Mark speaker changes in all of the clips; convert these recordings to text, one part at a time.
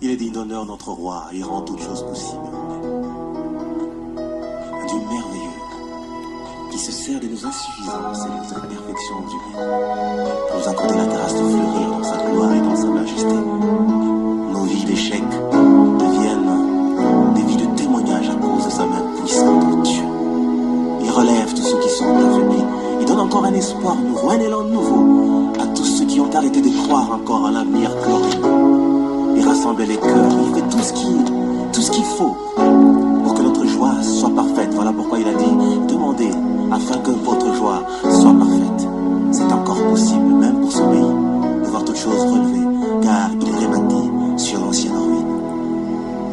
Speaker 1: Il est digne d'honneur notre roi, il rend toutes choses possibles. Un Dieu merveilleux, qui se sert de nos insuffisances et de nos imperfections humaines pour nous accorder la grâce de fleurir dans sa gloire et dans sa majesté. Nos vies d'échecs deviennent des vies de témoignage à cause de sa main puissante, oh Dieu. Il relève tous ceux qui sont affaiblis. Il donne encore un espoir nouveau, un élan nouveau à tous ceux qui ont arrêté de croire encore à l'avenir glorieux. Il rassemble les cœurs, il fait tout ce qu'il faut pour que notre joie soit parfaite. Voilà pourquoi il a dit, demandez afin que votre joie soit parfaite. C'est encore possible, même pour ce pays, de voir toutes choses relevées, car il est rebâti sur l'ancienne ruine.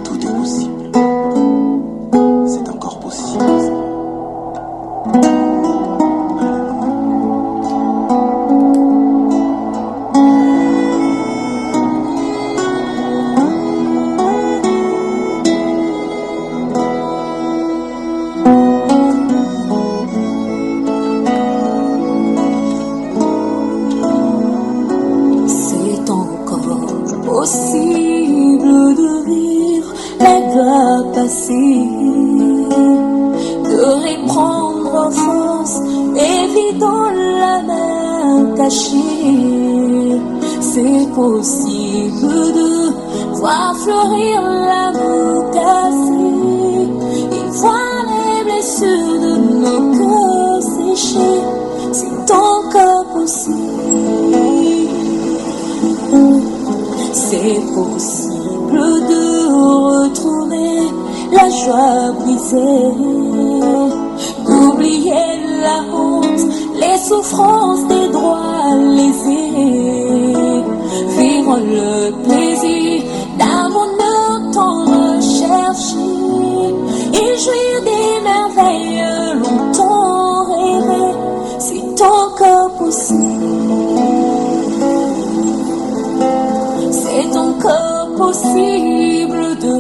Speaker 1: Tout est possible. C'est encore possible.
Speaker 2: De reprendre force et vivre dans la main cachée. C'est possible de voir fleurir l'amour cassé et voir les blessures de nos cœurs séchés. C'est encore possible. C'est possible de retrouver la joie brisée, d'oublier la honte, les souffrances des droits lésés, vivre le plaisir d'un bonheur tant recherché et jouir des merveilles longtemps rêvées. C'est encore possible. C'est encore possible de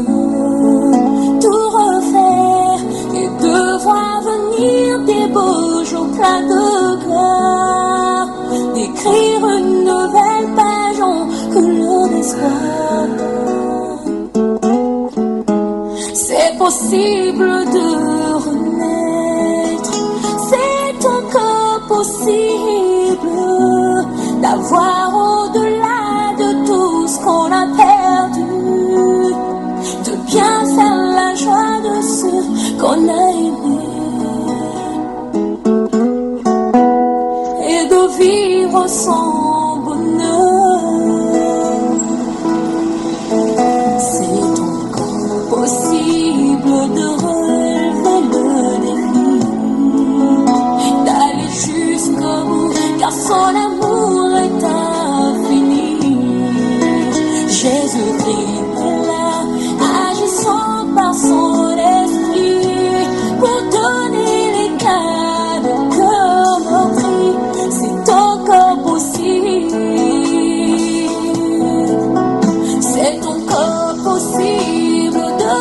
Speaker 2: des beaux jours pleins de gloire, d'écrire une nouvelle page en couleur d'espoir. C'est possible de renaître, c'est encore possible d'avoir au-delà de tout ce qu'on a perdu, de bien faire la joie de ceux qu'on a aimés. Vivre sans bonheur, c'est encore possible de relever le défi, d'aller jusqu'au bout, car son amour est infini. Jésus-Christ est là, agissant par son esprit, pour donner les cas de cœur meurtri. C'est encore possible. C'est encore possible de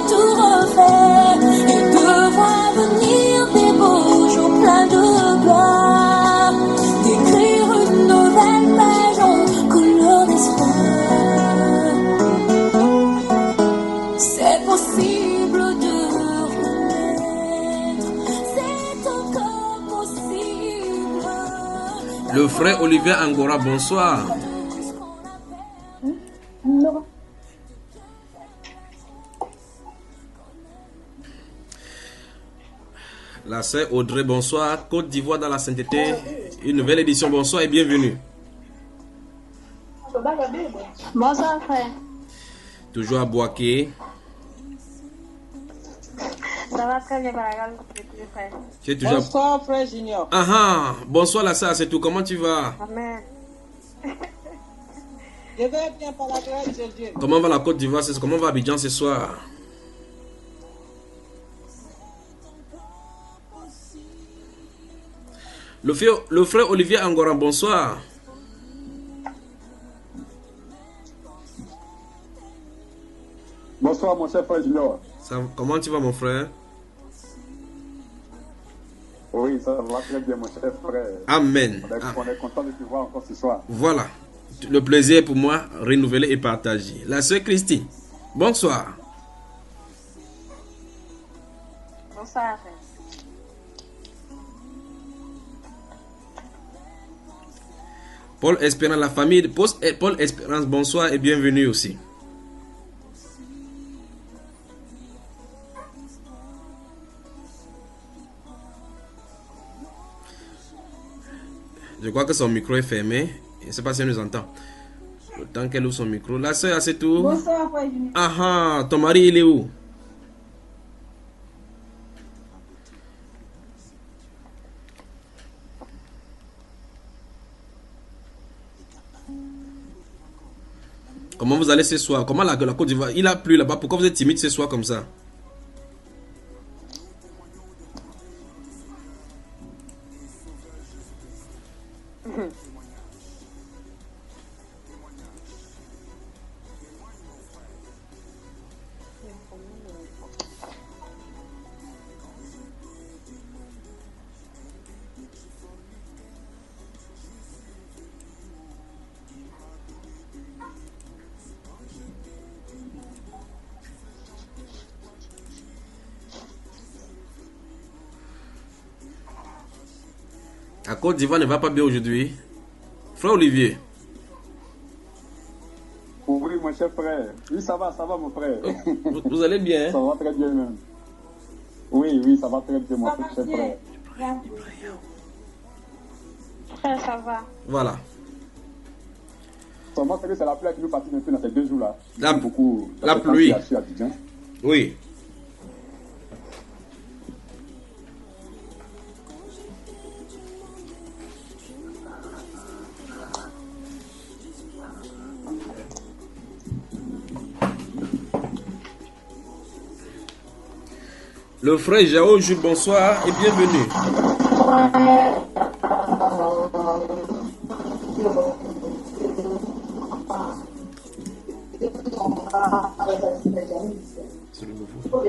Speaker 2: tout refaire et de voir venir des beaux jours pleins de gloire, d'écrire une nouvelle page en couleur d'espoir. C'est possible de renaître, c'est encore possible.
Speaker 3: Le frère Olivier Angora, bonsoir.
Speaker 4: Non.
Speaker 3: La sœur Audrey, bonsoir. Côte d'Ivoire dans la sainteté. Une nouvelle édition, bonsoir et bienvenue.
Speaker 4: Bonsoir frère.
Speaker 3: Toujours à Boaké.
Speaker 4: Ça va très bien par la grâce de Dieu, frère.
Speaker 3: Tu es toujours...
Speaker 5: Bonsoir frère Junior.
Speaker 3: Ah, bonsoir la sœur, c'est tout. Comment tu vas?
Speaker 4: Amen.
Speaker 5: Je vais bien par la grâce de Dieu.
Speaker 3: Comment va la Côte d'Ivoire? Comment va Abidjan ce soir? Le frère Olivier Angora, bonsoir.
Speaker 6: Bonsoir mon cher frère Junior.
Speaker 3: Comment tu vas mon frère?
Speaker 6: Oui, ça va très bien mon cher frère.
Speaker 3: Amen.
Speaker 6: On est content de te voir encore ce soir.
Speaker 3: Voilà. Le plaisir est pour moi, renouveler et partager. La sœur Christine, bonsoir.
Speaker 4: Bonsoir, frère.
Speaker 3: Paul Espérance, la famille de Paul Espérance, bonsoir et bienvenue aussi. Je crois que son micro est fermé. Je ne sais pas si elle nous entend. Le temps qu'elle ouvre son micro. La soeur, c'est tout.
Speaker 5: Bonsoir, frère Junior.
Speaker 3: Ah ah, ton mari, il est où? Comment vous allez ce soir? Comment la Côte d'Ivoire? Il a plu là-bas. Pourquoi vous êtes timide ce soir comme ça? La Côte d'Ivoire ne va pas bien aujourd'hui. Frère Olivier.
Speaker 6: Oui, mon cher frère. Oui, ça va, mon frère.
Speaker 3: Vous allez bien, hein?
Speaker 6: Ça va très bien même. Oui, ça va très bien, mon
Speaker 4: Ça va
Speaker 6: cher
Speaker 4: bien.
Speaker 6: frère.
Speaker 4: Frère, ça va.
Speaker 3: Voilà.
Speaker 6: Seulement, c'est que c'est la pluie qui nous fatigue un peu dans ces 2 jours-là.
Speaker 3: La
Speaker 6: Beaucoup.
Speaker 3: la pluie.
Speaker 6: Sur Abidjan.
Speaker 3: Oui. Le frère Jao Jules, bonsoir et bienvenue. C'est le nouveau.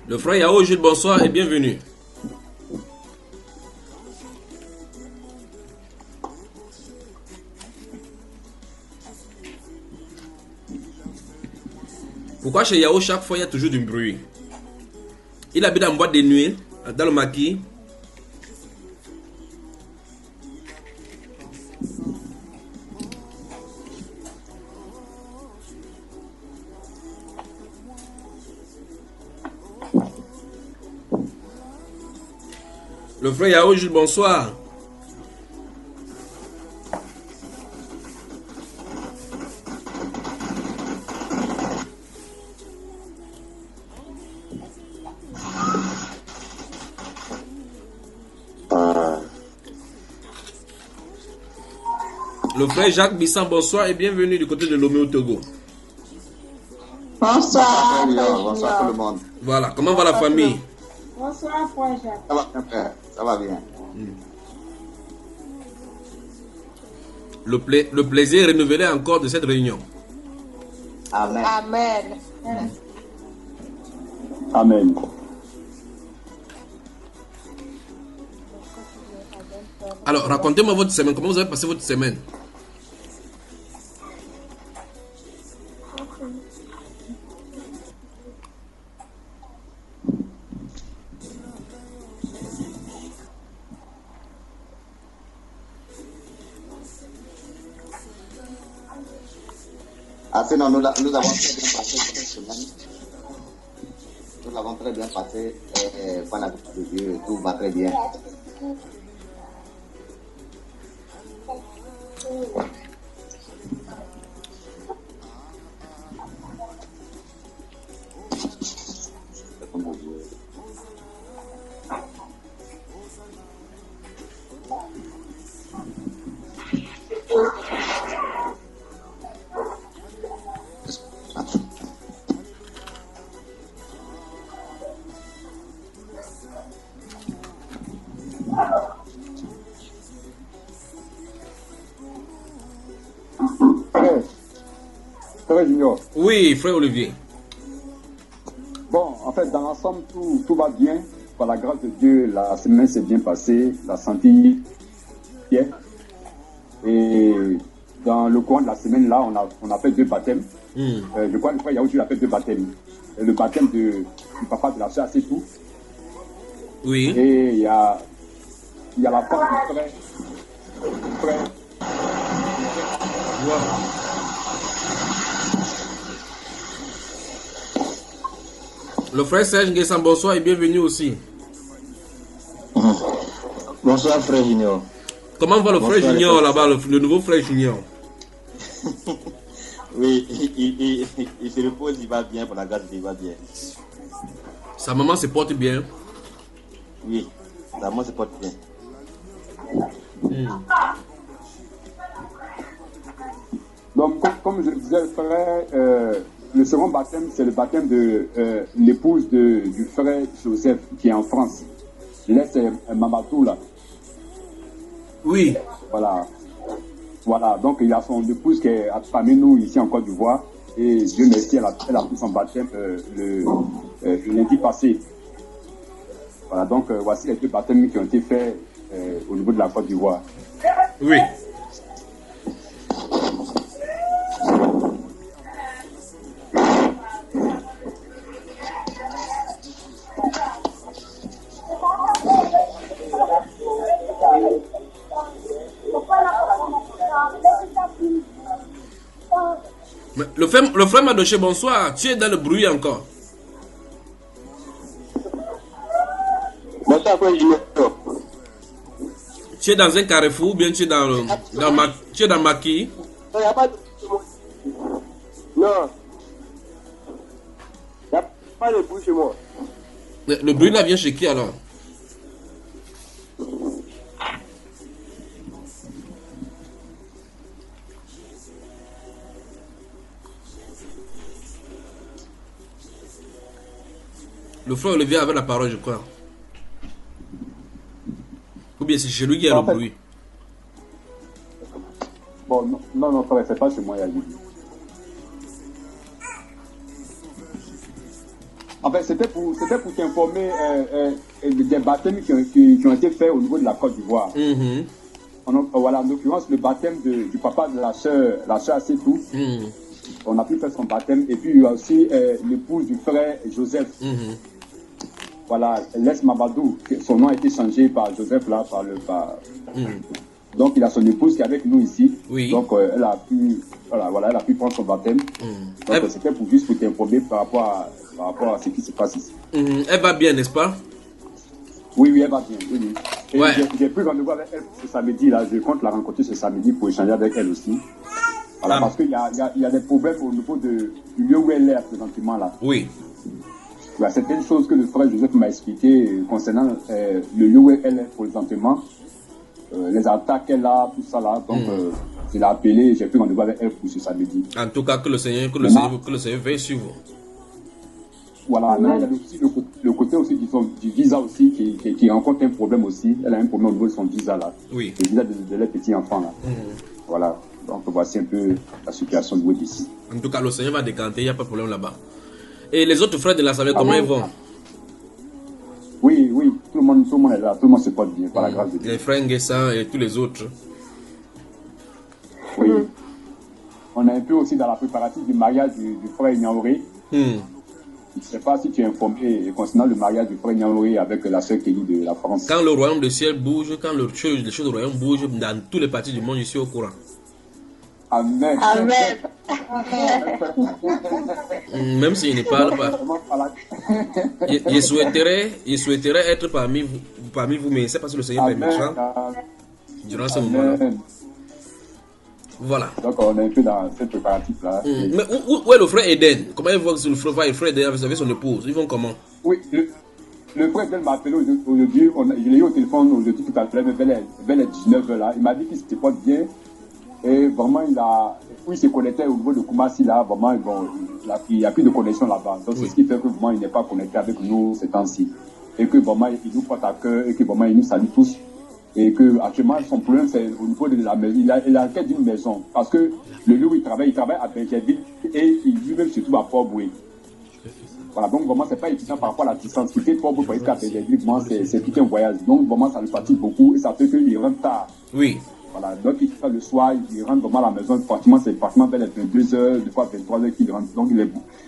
Speaker 3: Le frère Yao Jules, bonsoir et bienvenue. Pourquoi chez Yao, chaque fois, il y a toujours du bruit? Il habite en boîte de nuit, dans le maquis. Le frère Yao Jules, bonsoir. Le frère Jacques Bissan, bonsoir et bienvenue du côté de Lomé au Togo.
Speaker 4: Bonsoir,
Speaker 7: Bonsoir tout le monde.
Speaker 3: Voilà, comment va la famille?
Speaker 4: Bonsoir, frère Jacques.
Speaker 7: Ça va bien, frère. Ça va bien.
Speaker 3: Le plaisir est renouvelé encore de cette réunion.
Speaker 7: Amen.
Speaker 4: Amen.
Speaker 6: Amen.
Speaker 3: Alors, racontez-moi votre semaine. Comment vous avez passé votre semaine?
Speaker 7: Ah, sinon, nous avons très bien passé cette semaine. Nous l'avons très bien passé. Par la grâce de Dieu, tout va très bien.
Speaker 6: Frère Junior.
Speaker 3: Oui, frère Olivier.
Speaker 6: Bon, en fait, dans l'ensemble, tout va bien. Par la grâce de Dieu, la semaine s'est bien passée, la santé bien. Et dans le courant de la semaine, là, on a fait 2 baptêmes. Je crois que le frère Yaoudi a fait 2 baptêmes. Le baptême du papa de la sœur, c'est tout.
Speaker 3: Oui.
Speaker 6: Et il y a la femme du frère.
Speaker 3: Wow. Le frère Serge Nguessan, bonsoir et bienvenue aussi.
Speaker 8: Bonsoir frère Junior.
Speaker 3: Comment va le frère Junior là-bas, le nouveau frère Junior?
Speaker 8: Oui, il se repose, il va bien, pour la grâce, il va bien.
Speaker 3: Sa maman se porte bien?
Speaker 8: Oui, sa maman se porte bien.
Speaker 6: Donc, comme je le disais, frère, le second baptême, c'est le baptême de l'épouse du frère Joseph qui est en France. Là, c'est Mamadou, là.
Speaker 3: Oui.
Speaker 6: Voilà, donc il y a son épouse qui est parmi nous ici en Côte d'Ivoire. Et Dieu merci, elle a pris son baptême le lundi passé. Voilà, donc voici les 2 baptêmes qui ont été faits au niveau de la Côte d'Ivoire.
Speaker 3: Oui. Le frère Madoché, bonsoir. Tu es dans le bruit encore.
Speaker 8: Bonsoir frère Junior.
Speaker 3: Tu es dans un carrefour ou bien tu es tu es dans Maki?
Speaker 8: Non, il n'y a pas de... Non. Il n'y a pas de bruit chez moi.
Speaker 3: Le bruit là vient chez qui alors? Le frère Olivier avait la parole, je crois. Ou bien c'est chez lui qu'il y a le bruit.
Speaker 6: Bon, non, frère, c'est pas chez moi, il y a lui. En fait, c'était pour t'informer des baptêmes qui ont été faits au niveau de la Côte d'Ivoire. Voilà, en l'occurrence, le baptême du papa de la sœur Assetou. On a pu faire son baptême. Et puis, il y a aussi l'épouse du frère Joseph. Voilà, Les Mabadou, son nom a été changé par Joseph là, Donc il a son épouse qui est avec nous ici.
Speaker 3: Oui.
Speaker 6: Donc elle a pu prendre son baptême. Donc c'était juste pour t'informer par rapport à ce qui se passe ici.
Speaker 3: Elle va bien, n'est-ce pas?
Speaker 6: Oui, elle va bien. Oui. Et
Speaker 3: Ouais.
Speaker 6: j'ai pris rendez-vous avec elle ce samedi là. Je compte la rencontrer ce samedi pour échanger avec elle aussi. Voilà, parce qu'il y a des problèmes au niveau du lieu où elle est présentement là.
Speaker 3: Oui.
Speaker 6: Il y a certaines choses que le frère Joseph m'a expliqué concernant le lieu où elle est présentement, les attaques qu'elle a, tout ça là. Donc, je l'ai appelé et j'ai pris rendez-vous avec elle pour ce samedi.
Speaker 3: En tout cas, que le Seigneur veille sur vous.
Speaker 6: Voilà, mais il y a aussi le côté aussi du visa aussi qui rencontre un problème aussi. Elle a un problème au niveau de son visa là.
Speaker 3: Oui.
Speaker 6: Le visa de les petits enfants là. Voilà. Donc, voici un peu la situation de d'ici.
Speaker 3: En tout cas, le Seigneur va décanter, il n'y a pas de problème là-bas. Et les autres frères de l'Assemblée, comment ils vont?
Speaker 6: Oui, tout le monde est là, tout le monde se porte bien, par la grâce de Dieu.
Speaker 3: Les frères Nguessan et tous les autres.
Speaker 6: Oui. On est un peu aussi dans la préparative du mariage du frère Ignaoré. Je ne sais pas si tu es informé concernant le mariage du frère Ignaoré avec la sœur Kelly de la France.
Speaker 3: Quand le royaume du ciel bouge, quand les choses du royaume bougent, dans tous les parties du monde, je suis au courant.
Speaker 6: Amen.
Speaker 3: Même s'il ne parle pas. Je souhaiterais être parmi vous, mais c'est parce que le Seigneur permettra durant ce moment-là. Voilà.
Speaker 6: Donc on est un peu dans cette préparatif-là.
Speaker 3: Mais où est le frère Eden? Comment il voit que le frère Eden avec son épouse? Ils vont comment?
Speaker 6: Oui, le frère Eden m'a appelé aujourd'hui. Je l'ai eu au téléphone aujourd'hui tout à l'heure, vers les 19h là. Il m'a dit qu'il se porte bien. Et vraiment, il se connectait au niveau de Koumassi là, vraiment, il n'y a plus de connexion là-bas. Donc, c'est ce qui fait que vraiment, il n'est pas connecté avec nous ces temps-ci. Et que vraiment, il nous porte à cœur et que vraiment, il nous salue tous. et que actuellement son problème c'est au niveau de la maison. Il a la quête d'une maison parce que le lieu où il travaille à Benjerville et il lui-même se trouve à Port-Boué. Voilà, donc vraiment c'est pas évident par rapport à la distance. Quitter Port-Boué pour aller à Benjerville, c'est tout un voyage. Donc vraiment ça le fatigue beaucoup et ça fait qu'il rentre tard.
Speaker 3: Oui.
Speaker 6: Voilà, donc il fait le soir, il rentre vraiment à la maison, pratiquement c'est pratiquement vers les 22h, des fois 23h qu'il rentre, donc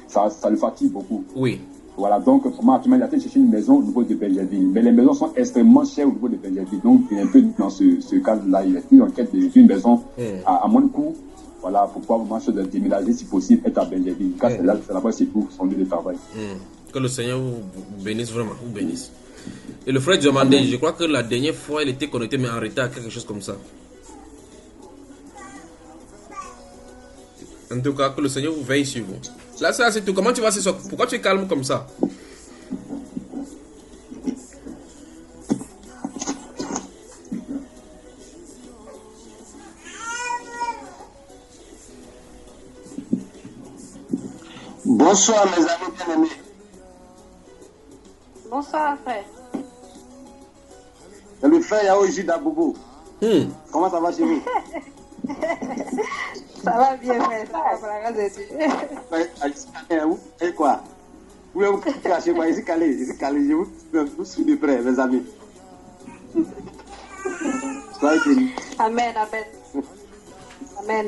Speaker 6: ça le fatigue beaucoup.
Speaker 3: Oui.
Speaker 6: Voilà, donc vraiment actuellement il a été chercher une maison au niveau de Benjerville, mais les maisons sont extrêmement chères au niveau de Benjerville, donc il est un peu dans ce cadre-là, il est plus en quête d'une maison à moins de coût, voilà, pour pouvoir vraiment se déménager si possible, être à Benjerville, car c'est là-bas c'est pour son lieu de travail.
Speaker 3: Que le Seigneur vous bénisse vraiment, vous bénisse. Et le frère demandait, je crois que la dernière fois il était connecté mais en retard, quelque chose comme ça. En tout cas, que le Seigneur vous veille sur vous. Là, ça c'est tout. Comment tu vas ce soir? Pourquoi tu es calme comme ça?
Speaker 7: Bonsoir mes amis bien-aimés.
Speaker 4: Bonsoir, frère.
Speaker 7: C'est le frère Yaoji d'Aboubou. Comment ça va chez vous?
Speaker 4: Ça va bien, frère. Ça va pour la grâce de Dieu.
Speaker 7: Et quoi? Vous voulez vous cacher quoi? Ici calé. Je vous suis de près, mes amis. Soyez bénis.
Speaker 4: Amen, amen. Amen.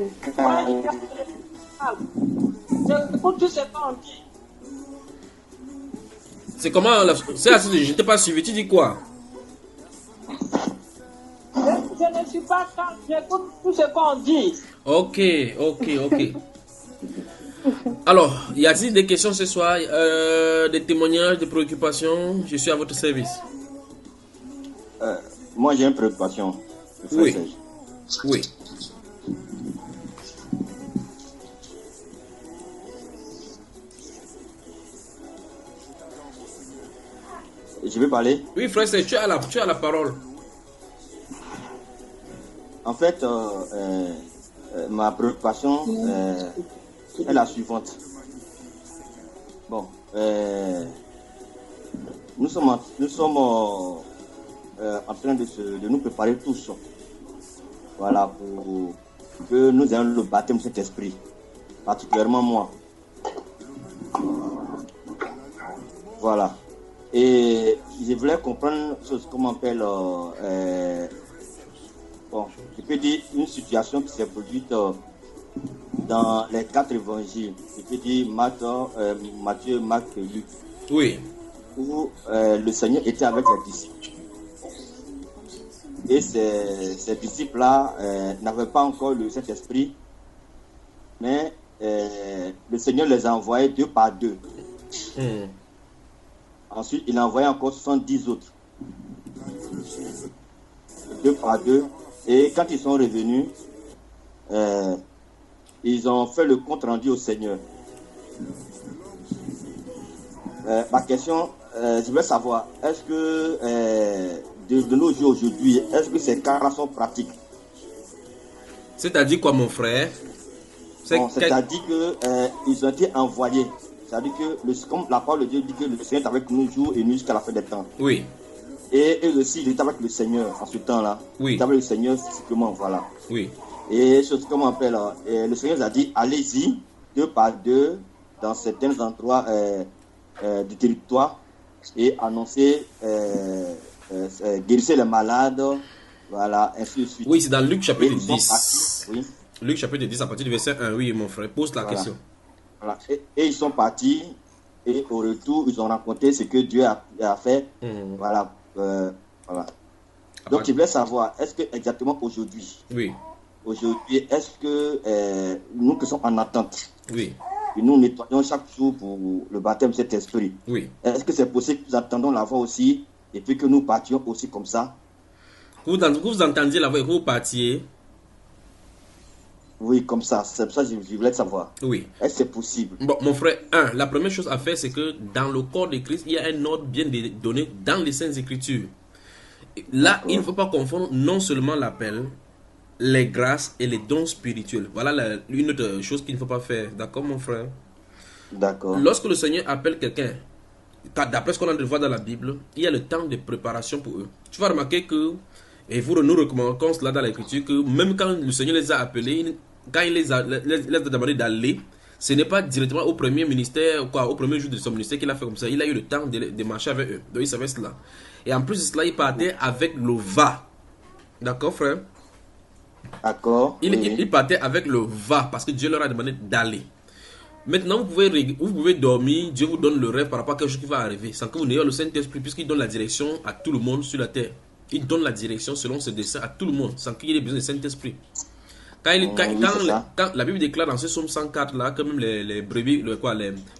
Speaker 5: J'écoute tout ce qu'on dit.
Speaker 3: C'est comment je ne t'ai pas suivi, tu dis quoi?
Speaker 5: Je ne suis pas calme, j'écoute tout ce qu'on dit.
Speaker 3: Ok. Alors, y a-t-il des questions ce soir, des témoignages, des préoccupations? Je suis à votre service.
Speaker 8: Moi, j'ai une préoccupation.
Speaker 3: Oui. Oui.
Speaker 8: Je vais parler.
Speaker 3: Oui, frère, tu as la parole.
Speaker 8: En fait, ma préoccupation est la suivante. Bon, nous sommes en train de nous préparer tous. Voilà, pour que nous ayons le baptême de cet esprit. Particulièrement moi. Voilà. Et je voulais comprendre ce qu'on appelle, bon, je peux dire une situation qui s'est produite dans les 4 évangiles. Je peux dire Matthieu, Marc et Luc.
Speaker 3: Oui.
Speaker 8: Où le Seigneur était avec les disciples. Et ces disciples-là n'avaient pas encore le Saint-Esprit, mais le Seigneur les a envoyés 2 par 2. Ensuite, il a envoyé encore 70 autres. 2 par 2. Et quand ils sont revenus, ils ont fait le compte rendu au Seigneur. Ma question, je veux savoir, est-ce que de nos jours aujourd'hui, est-ce que ces cas-là sont pratiques?
Speaker 3: C'est-à-dire quoi, mon frère?
Speaker 8: C'est-à-dire qu'ils ont été envoyés. C'est-à-dire que, comme la parole de Dieu dit que le Seigneur est avec nous jour et nuit jusqu'à la fin des temps.
Speaker 3: Oui.
Speaker 8: Et eux aussi, ils étaient avec le Seigneur en ce temps-là.
Speaker 3: Oui.
Speaker 8: Ils étaient avec le Seigneur physiquement, voilà.
Speaker 3: Oui.
Speaker 8: Et comment on appelle, le Seigneur nous a dit, allez-y, 2 par 2, dans certains endroits du territoire, et annoncer, guérissez les malades, voilà, ainsi de suite.
Speaker 3: Oui, c'est dans Luc chapitre 10.
Speaker 8: Oui.
Speaker 3: Luc chapitre 10, à partir du verset 1. Oui, mon frère, pose la question.
Speaker 8: Voilà. Et ils sont partis, et au retour, ils ont rencontré ce que Dieu a fait. Voilà. Voilà. Donc, je voulais savoir, est-ce que exactement aujourd'hui, est-ce que nous qui sommes en attente, et nous nettoyons chaque jour pour le baptême de cet esprit, est-ce que c'est possible que nous attendons la voix aussi, et puis que nous partions aussi comme ça?
Speaker 3: Vous entendiez la voix et que vous partiez?
Speaker 8: Oui, comme ça. C'est pour ça que je voulais savoir.
Speaker 3: Oui.
Speaker 8: Est-ce que c'est possible?
Speaker 3: Bon, mon frère, la première chose à faire, c'est que dans le corps de Christ, il y a un ordre bien donné dans les Saintes Écritures. Là, il ne faut pas confondre non seulement l'appel, les grâces et les dons spirituels. Voilà une autre chose qu'il ne faut pas faire. D'accord, mon frère?
Speaker 8: D'accord.
Speaker 3: Lorsque le Seigneur appelle quelqu'un, d'après ce qu'on a de voir dans la Bible, il y a le temps de préparation pour eux. Tu vas remarquer que Et nous remarquons cela dans l'Écriture que même quand le Seigneur les a appelés, quand il les a demandé d'aller, ce n'est pas directement au premier ministère, au premier jour de son ministère qu'il a fait comme ça. Il a eu le temps de marcher avec eux. Donc il savait cela. Et en plus de cela, il partait avec le va. D'accord, frère?
Speaker 8: D'accord.
Speaker 3: Il partait avec le va parce que Dieu leur a demandé d'aller. Maintenant, vous pouvez dormir, Dieu vous donne le rêve par rapport à quelque chose qui va arriver, sans que vous n'ayez le Saint-Esprit, puisqu'il donne la direction à tout le monde sur la terre. Il donne la direction selon ses desseins à tout le monde, sans qu'il y ait besoin du Saint-Esprit. Quand la Bible déclare dans ce psaume 104 là, que même les brebis,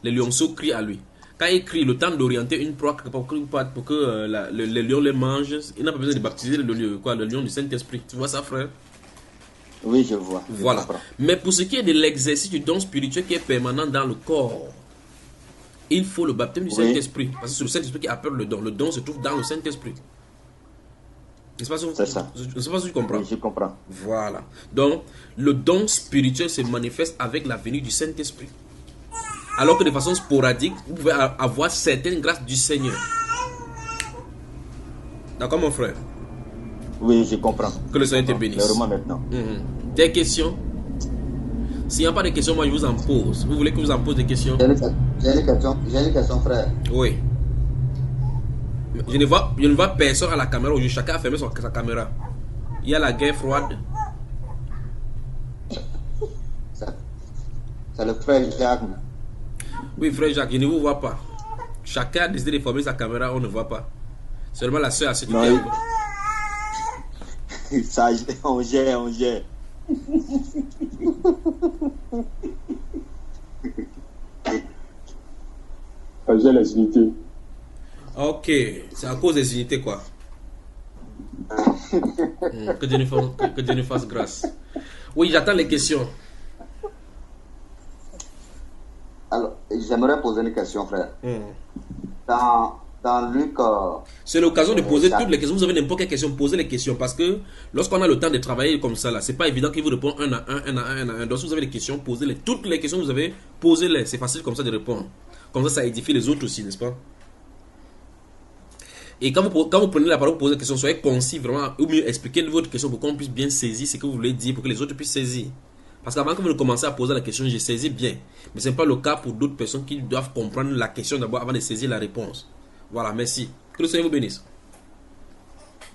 Speaker 3: les lionceaux crient à lui. Quand il crie, le temps d'orienter une proie pour que les lions les mangent, il n'a pas besoin de baptiser le lion du Saint-Esprit. Tu vois ça, frère?
Speaker 8: Oui, je vois.
Speaker 3: Voilà. Mais pour ce qui est de l'exercice du don spirituel qui est permanent dans le corps, il faut le baptême du Saint-Esprit. Parce que c'est le Saint-Esprit qui appelle le don. Le don se trouve dans le Saint-Esprit. C'est ça. Je ne sais pas si tu comprends.
Speaker 8: Oui, je comprends.
Speaker 3: Voilà. Donc, le don spirituel se manifeste avec la venue du Saint-Esprit. Alors que de façon sporadique, vous pouvez avoir certaines grâces du Seigneur. D'accord, mon frère?
Speaker 8: Oui, je comprends.
Speaker 3: Que le Seigneur te bénisse.
Speaker 8: Maintenant.
Speaker 3: Des questions? S'il n'y a pas de questions, moi je vous en pose. Vous voulez que je vous en pose des questions?
Speaker 7: J'ai une question, frère.
Speaker 3: Oui. Je ne vois personne à la caméra. Aujourd'hui, chacun a fermé sa caméra. Il y a la guerre froide.
Speaker 7: C'est le frère Jacques.
Speaker 3: Oui, frère Jacques, je ne vous vois pas. Chacun a décidé de fermer sa caméra, on ne voit pas. Seulement la soeur a cette caméra.
Speaker 8: Ça, on gère.
Speaker 6: On gère les unités.
Speaker 3: Ok, c'est à cause des unités quoi. Que Dieu nous fasse grâce. Oui, j'attends les questions.
Speaker 7: Alors, j'aimerais poser une question, frère. Dans Luc...
Speaker 3: c'est l'occasion de poser toutes les questions. Vous avez n'importe quelle question, posez les questions. Parce que lorsqu'on a le temps de travailler comme ça, là, c'est pas évident qu'il vous répond un à un. Donc si vous avez des questions, posez-les. Toutes les questions que vous avez, posez-les. C'est facile comme ça de répondre. Comme ça édifie les autres aussi, n'est-ce pas? Et quand vous prenez la parole pour poser des questions, soyez concis vraiment, ou mieux expliquez votre question pour qu'on puisse bien saisir ce que vous voulez dire, pour que les autres puissent saisir. Parce qu'avant que vous ne commencez à poser la question, j'ai saisi bien. Mais ce n'est pas le cas pour d'autres personnes qui doivent comprendre la question d'abord avant de saisir la réponse. Voilà, merci. Que le Seigneur vous bénisse.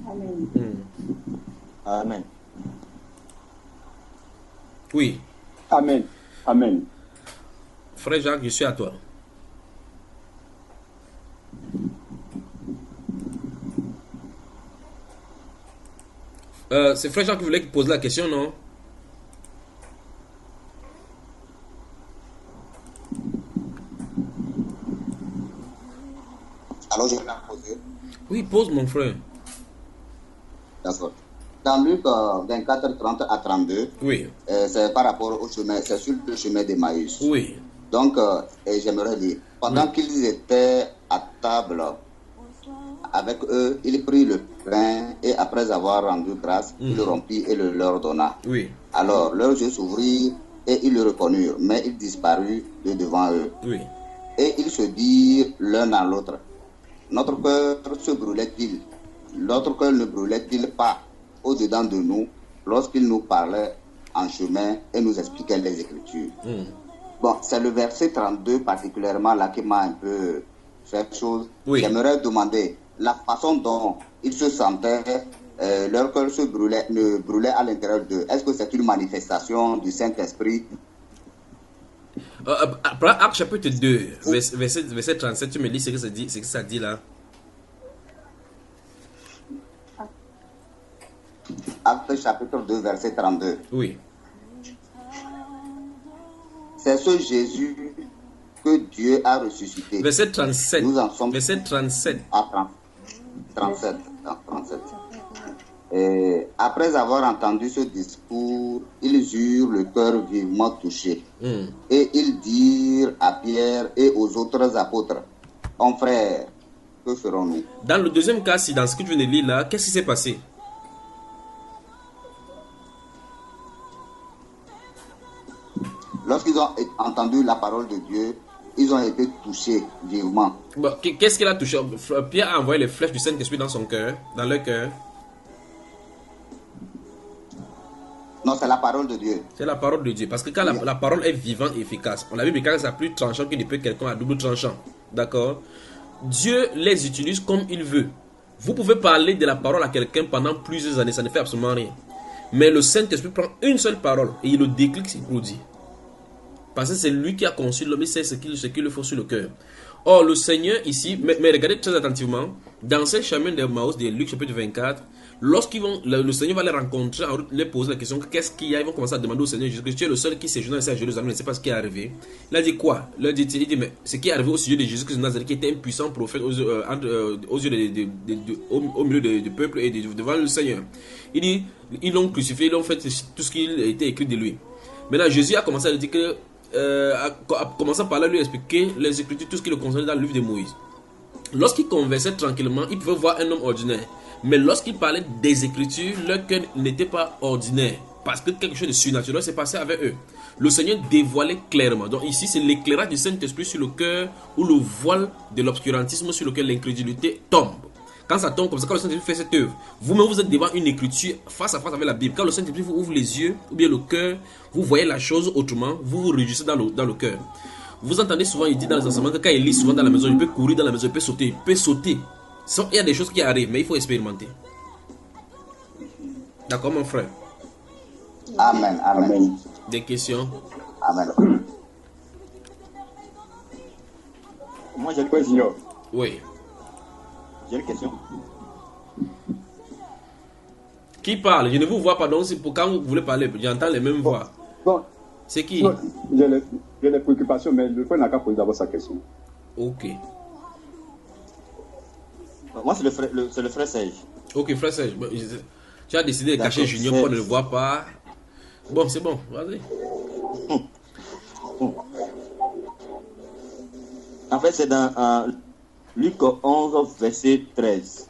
Speaker 4: Amen.
Speaker 8: Amen.
Speaker 3: Oui.
Speaker 6: Amen. Amen.
Speaker 3: Frère Jacques, je suis à toi. C'est Frère Jacques qui voulait poser la question, non?
Speaker 7: Alors, je vais la poser.
Speaker 3: Oui, pose mon frère.
Speaker 7: D'accord. Dans Luc 24, 30 à 32,
Speaker 3: oui.
Speaker 7: C'est par rapport au chemin, c'est sur le chemin d'Emmaüs.
Speaker 3: Oui.
Speaker 7: Donc, j'aimerais dire, pendant qu'ils étaient à table avec eux, il prit le pain et après avoir rendu grâce, il le rompit et le leur donna.
Speaker 3: Oui.
Speaker 7: Alors, leurs yeux s'ouvrirent et ils le reconnurent, mais il disparut de devant eux.
Speaker 3: Oui.
Speaker 7: Et ils se dirent l'un à l'autre, notre cœur se brûlait-il, notre cœur ne brûlait-il pas au-dedans de nous lorsqu'il nous parlait en chemin et nous expliquait les Écritures. Bon, c'est le verset 32 particulièrement là qui m'a un peu fait chose.
Speaker 3: Oui.
Speaker 7: J'aimerais demander la façon dont ils se sentaient, leur cœur se brûlait à l'intérieur d'eux. Est-ce que c'est une manifestation du Saint-Esprit?
Speaker 3: Acte chapitre 2, verset 37, tu me lis ce que ça dit là.
Speaker 7: Acte chapitre 2, verset 32.
Speaker 3: Oui.
Speaker 7: C'est ce Jésus que Dieu a ressuscité.
Speaker 3: Verset 37.
Speaker 7: Nous en sommes
Speaker 3: verset 37.
Speaker 7: À 37. Et après avoir entendu ce discours, ils eurent le cœur vivement touché. Et ils dirent à Pierre et aux autres apôtres, mon frère, que ferons-nous?
Speaker 3: Dans le deuxième cas, si dans ce que tu viens de lire là, qu'est-ce qui s'est passé?
Speaker 7: Lorsqu'ils ont entendu la parole de Dieu, ils ont été touchés vivement.
Speaker 3: Bon, qu'est-ce qu'il a touché? Pierre a envoyé les flèches du Saint-Esprit dans son cœur, dans leur cœur.
Speaker 7: Non, c'est la parole de Dieu.
Speaker 3: C'est la parole de Dieu. Parce que quand la parole est vivante et efficace, on a vu que c'est plus tranchant que d'épée quelqu'un à double tranchant. D'accord? Dieu les utilise comme il veut. Vous pouvez parler de la parole à quelqu'un pendant plusieurs années, ça ne fait absolument rien. Mais le Saint-Esprit prend une seule parole et il le déclic, il produit. Parce que c'est lui qui a conçu l'homme, il sait ce qu'il le faut sur le cœur. Or, le Seigneur ici, mais regardez très attentivement, dans ce chemin de Maïs de Luc chapitre 24, lorsqu'ils vont, le Seigneur va les rencontrer, en route, les poser la question, qu'est-ce qu'il y a? Ils vont commencer à demander au Seigneur Jésus, tu es le seul qui séjourne ici à Jérusalem, ne sait pas ce qui est arrivé. Il a dit quoi? Il dit, mais ce qui est arrivé au sujet de Jésus-Christ de Nazareth, qui était un puissant prophète aux yeux au milieu du peuple et devant le Seigneur. Il dit, ils l'ont crucifié, ils l'ont fait tout ce qui était écrit de lui. Maintenant, Jésus a commencé à lui dire que, a commencé par là lui expliquer les Écritures, tout ce qui le concernait dans le livre de Moïse. Lorsqu'il conversait tranquillement, il pouvait voir un homme ordinaire. Mais lorsqu'il parlait des Écritures, leur cœur n'était pas ordinaire. Parce que quelque chose de surnaturel s'est passé avec eux. Le Seigneur dévoilait clairement. Donc ici, c'est l'éclairage du Saint-Esprit sur le cœur, ou le voile de l'obscurantisme sur lequel l'incrédulité tombe. Quand ça tombe comme ça, quand le Saint-Esprit fait cette œuvre, vous-même vous êtes devant une écriture face à face avec la Bible. Quand le Saint-Esprit vous ouvre les yeux, ou bien le cœur, vous voyez la chose autrement, vous vous réjouissez dans le cœur. Vous entendez souvent, il dit dans les enseignements que quand il lit souvent dans la maison, il peut courir dans la maison, il peut sauter, il peut sauter. Il y a des choses qui arrivent, mais il faut expérimenter. D'accord, mon frère?
Speaker 7: Amen, amen.
Speaker 3: Des questions?
Speaker 7: Amen.
Speaker 6: Moi, j'ai une question.
Speaker 3: Oui.
Speaker 8: J'ai une question.
Speaker 3: Qui parle? Je ne vous vois pas, donc c'est pour quand vous voulez parler, j'entends les mêmes voix.
Speaker 6: Bon.
Speaker 3: C'est qui?
Speaker 6: J'ai des préoccupations, mais le frère n'a qu'à poser d'abord sa question.
Speaker 3: Ok.
Speaker 8: Moi, c'est le frère Serge.
Speaker 3: Ok, frère Serge. Tu as décidé de cacher Junior pour ne le voir pas. Bon, c'est bon, vas-y.
Speaker 8: En fait, c'est dans Luc 11, verset 13.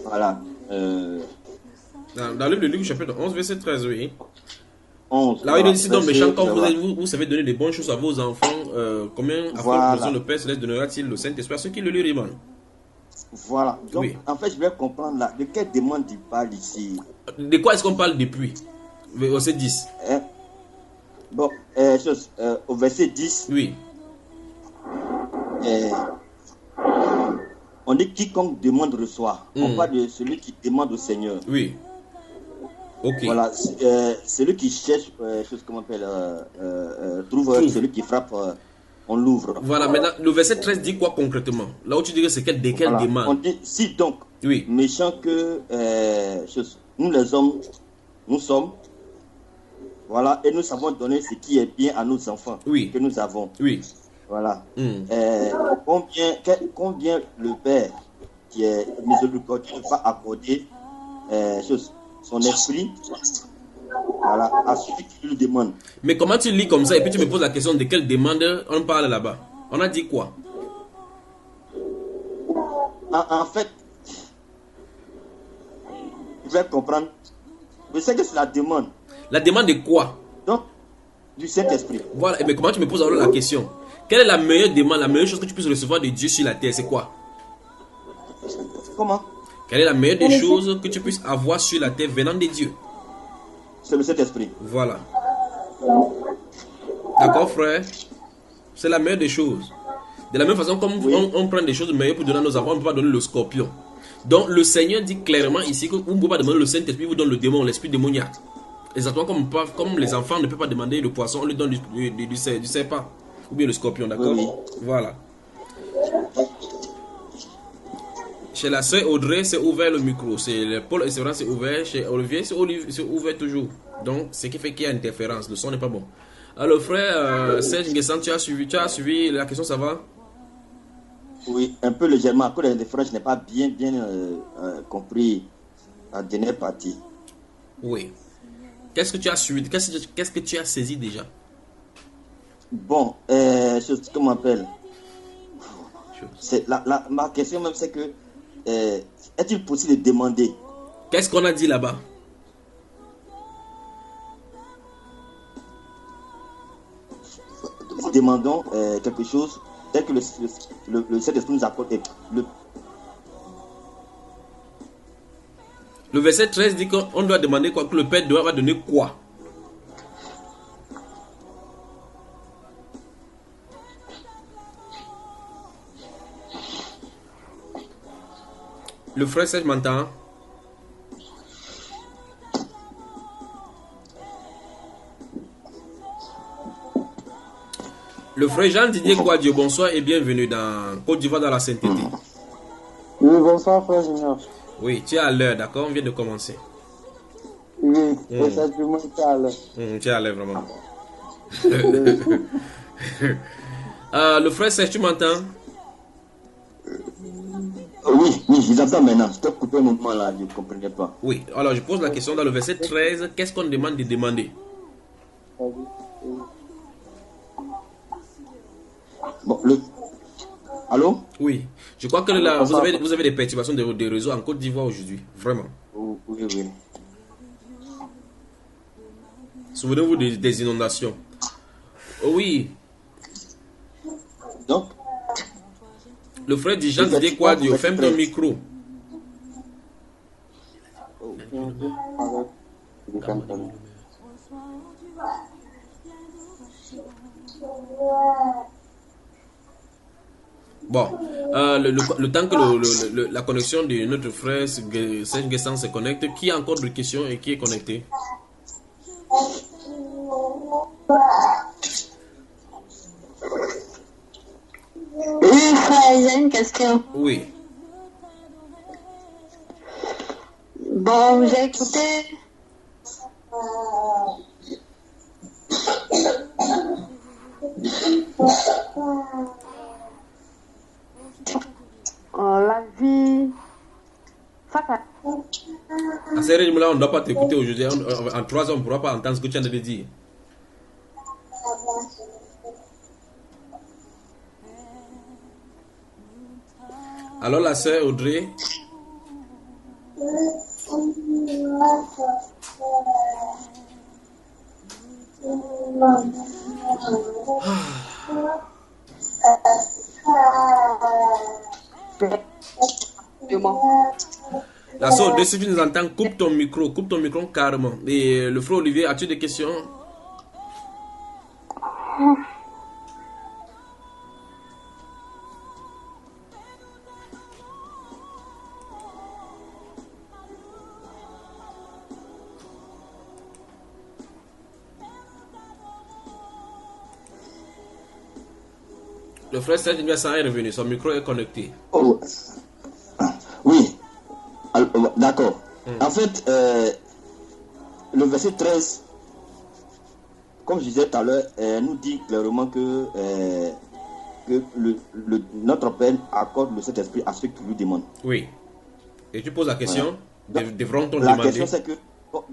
Speaker 8: Voilà.
Speaker 3: Dans le livre de Luc, chapitre 11, verset 13, oui.
Speaker 8: 11.
Speaker 3: Là, il dit, donc, méchant, quand vous savez donner des bonnes choses à vos enfants, combien à le Père Céleste donnera-t-il le Saint-Esprit à ceux qui le lui demandent?
Speaker 8: Voilà. Donc,
Speaker 3: oui.
Speaker 8: En fait, je vais comprendre là. De quelle demande il parle ici?
Speaker 3: De quoi est-ce qu'on parle depuis? Verset 10.
Speaker 8: Bon, au verset 10.
Speaker 3: Oui.
Speaker 8: On dit quiconque demande reçoit. On parle de celui qui demande au Seigneur.
Speaker 3: Oui. Ok.
Speaker 8: Voilà. Celui qui cherche, comment on appelle, trouve. Celui qui frappe, on l'ouvre.
Speaker 3: Voilà. Maintenant, le verset 13 dit quoi concrètement? Là où tu dirais c'est quelle demande?
Speaker 8: On dit si donc,
Speaker 3: oui.
Speaker 8: Méchant que nous les hommes, nous sommes. Voilà. Et nous savons donner ce qui est bien à nos enfants.
Speaker 3: Oui.
Speaker 8: Que nous avons.
Speaker 3: Oui.
Speaker 8: Voilà. Combien le Père qui est miséricordieux va accorder son esprit, voilà, à celui qui lui demande.
Speaker 3: Mais comment tu lis comme ça et puis tu me poses la question de quelle demande on parle là-bas? On a dit quoi?
Speaker 8: En fait, vous allez comprendre. Je sais que c'est la demande.
Speaker 3: La demande de quoi?
Speaker 8: Donc, du Saint-Esprit.
Speaker 3: Voilà. Mais comment tu me poses alors la question? Quelle est la meilleure demande, la meilleure chose que tu puisses recevoir de Dieu sur la terre? C'est quoi?
Speaker 8: Comment?
Speaker 3: Quelle est la meilleure des choses que tu puisses avoir sur la terre venant de Dieu?
Speaker 8: C'est le Saint-Esprit.
Speaker 3: Voilà. D'accord, frère? C'est la meilleure des choses. De la même façon, comme on prend des choses meilleures pour donner à nos enfants, on ne peut pas donner le scorpion. Donc, le Seigneur dit clairement ici que vous ne pouvez pas demander le Saint-Esprit, vous donne le démon, l'esprit démoniaque. Exactement comme les enfants ne peuvent pas demander le poisson, on lui donne du serpent. Ou bien le scorpion, d'accord?
Speaker 8: Oui.
Speaker 3: Voilà. Chez la sœur Audrey, c'est ouvert le micro. C'est Paul et Séverin, c'est ouvert. Chez Olivier, c'est ouvert toujours. Donc, ce qui fait qu'il y a une interférence. Le son n'est pas bon. Alors, frère Serge Nguessan, tu as suivi la question, ça va?
Speaker 8: Oui, un peu légèrement. À cause de l'interférence, je n'ai pas bien compris la dernière partie.
Speaker 3: Oui. Qu'est-ce que tu as suivi? Qu'est-ce que tu as saisi déjà?
Speaker 8: Bon, comment on appelle? Ma question même, c'est que est-il possible de demander?
Speaker 3: Qu'est-ce qu'on a dit là-bas?
Speaker 8: Nous demandons quelque chose tel que le Saint-Esprit nous accorde.
Speaker 3: Le verset 13 dit qu'on doit demander quoi, que le Père doit donner quoi? Le frère Serge m'entend? Le frère Jean-Didier Kouadio, bonsoir et bienvenue dans Côte d'Ivoire dans la sainteté.
Speaker 4: Oui, bonsoir frère Junior.
Speaker 3: Oui, tu es à l'heure, d'accord? On vient de commencer.
Speaker 4: Oui, exactement, tu es à l'heure.
Speaker 3: Tu es à l'heure, vraiment. Le frère Serge, tu m'entends?
Speaker 8: Oui, je vous entends maintenant. Je t'ai coupé un moment là, je ne comprenais pas.
Speaker 3: Oui, alors je pose la question dans le verset 13. Qu'est-ce qu'on demande de demander?
Speaker 8: Bon, allô?
Speaker 3: Oui, je crois que là, vous avez des perturbations de réseau en Côte d'Ivoire aujourd'hui, vraiment.
Speaker 8: Oui.
Speaker 3: Souvenez-vous des inondations. Oui.
Speaker 8: Donc,
Speaker 3: le frère dit Jean Didier Kouadio, ferme ton micro. Bon, le temps que la connexion de notre frère Serge Guessan se connecte, qui a encore des questions et qui est connecté?
Speaker 9: Oui, frère, j'ai une question.
Speaker 3: Oui.
Speaker 9: Bon, j'ai écouté. La vie.
Speaker 3: À ces rythmes-là, on ne doit pas t'écouter aujourd'hui. En 3 ans, on ne pourra pas entendre ce que tu as de dire. Alors la sœur Audrey. La sœur Audrey, si tu nous entends, coupe ton micro carrément. Et le frère Olivier, as-tu des questions? Le frère Serge Guessan est revenu, son micro est connecté.
Speaker 8: Oh. Oui, d'accord. En fait, le verset 13, comme je disais tout à l'heure, nous dit clairement que notre Père accorde le Saint-Esprit à ceux qui lui demandent.
Speaker 3: Oui. Et tu poses la question, devront-on
Speaker 8: la
Speaker 3: demander?
Speaker 8: La question c'est que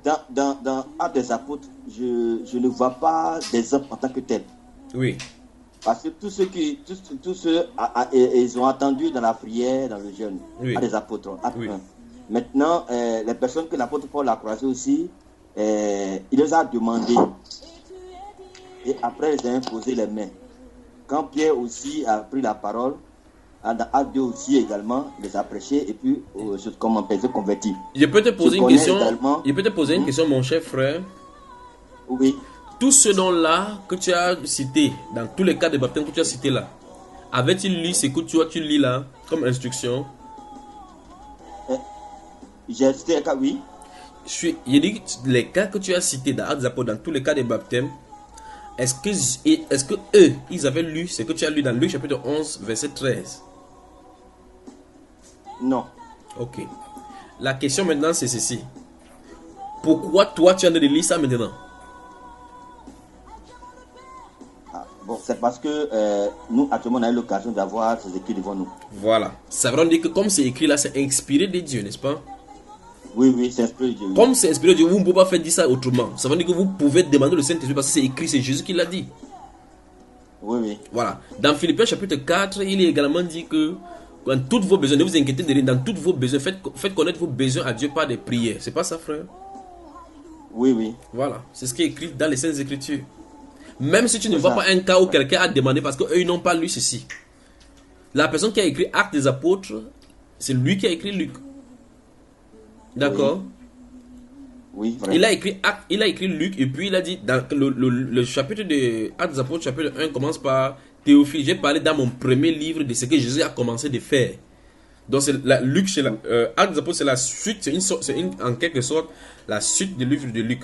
Speaker 8: dans Actes des Apôtres, je ne vois pas des hommes en tant que tels.
Speaker 3: Oui.
Speaker 8: Parce que tous ceux ils ont attendu dans la prière, dans le jeûne,
Speaker 3: oui.
Speaker 8: À des apôtres.
Speaker 3: Oui.
Speaker 8: Maintenant, les personnes que l'apôtre Paul a croisées aussi, il les a demandé. Et après, ils ont imposé les mains. Quand Pierre aussi a pris la parole, dans Acte 2 aussi également, il les a prêchés et puis, comme on peut se convertir.
Speaker 3: Je peux te poser une question, mon cher frère.
Speaker 8: Oui.
Speaker 3: Tous ceux dont-là que tu as cités, dans tous les cas de baptême que tu as cités là, avait-il lu ce que tu lis là, comme instruction?
Speaker 8: J'ai cité les cas, oui.
Speaker 3: J'ai dit que les cas que tu as cités dans Actes des Apôtres, dans tous les cas de baptême, est-ce que eux, ils avaient lu ce que tu as lu dans Luc chapitre 11, verset 13?
Speaker 8: Non.
Speaker 3: Ok. La question maintenant c'est ceci. Pourquoi toi tu as de lire ça maintenant?
Speaker 8: Bon, c'est parce que nous, actuellement, on a eu l'occasion d'avoir ces écrits devant nous.
Speaker 3: Voilà. Ça veut dire que comme c'est écrit là, c'est inspiré de Dieu, n'est-ce pas?
Speaker 8: Oui, c'est inspiré de Dieu. Oui.
Speaker 3: Comme c'est inspiré de Dieu, vous ne pouvez pas faire dire ça autrement. Ça veut dire que vous pouvez demander le Saint-Esprit parce que c'est écrit, c'est Jésus qui l'a dit.
Speaker 8: Oui.
Speaker 3: Voilà. Dans Philippiens chapitre 4, il est également dit que dans tous vos besoins, ne vous inquiétez de rien, dans tous vos besoins, faites connaître vos besoins à Dieu par des prières. C'est pas ça, frère?
Speaker 8: Oui.
Speaker 3: Voilà. C'est ce qui est écrit dans les Saintes Écritures. Même si tu ne vois pas un cas où quelqu'un a demandé parce qu'eux ils n'ont pas lu ceci. La personne qui a écrit Actes des Apôtres, c'est lui qui a écrit Luc. D'accord.
Speaker 8: Oui, vrai.
Speaker 3: Il a écrit Luc et puis il a dit dans le chapitre de Actes des Apôtres, chapitre 1 commence par Théophile. J'ai parlé dans mon premier livre de ce que Jésus a commencé de faire. Donc Luc, Actes des Apôtres, c'est la suite, en quelque sorte la suite du livre de Luc.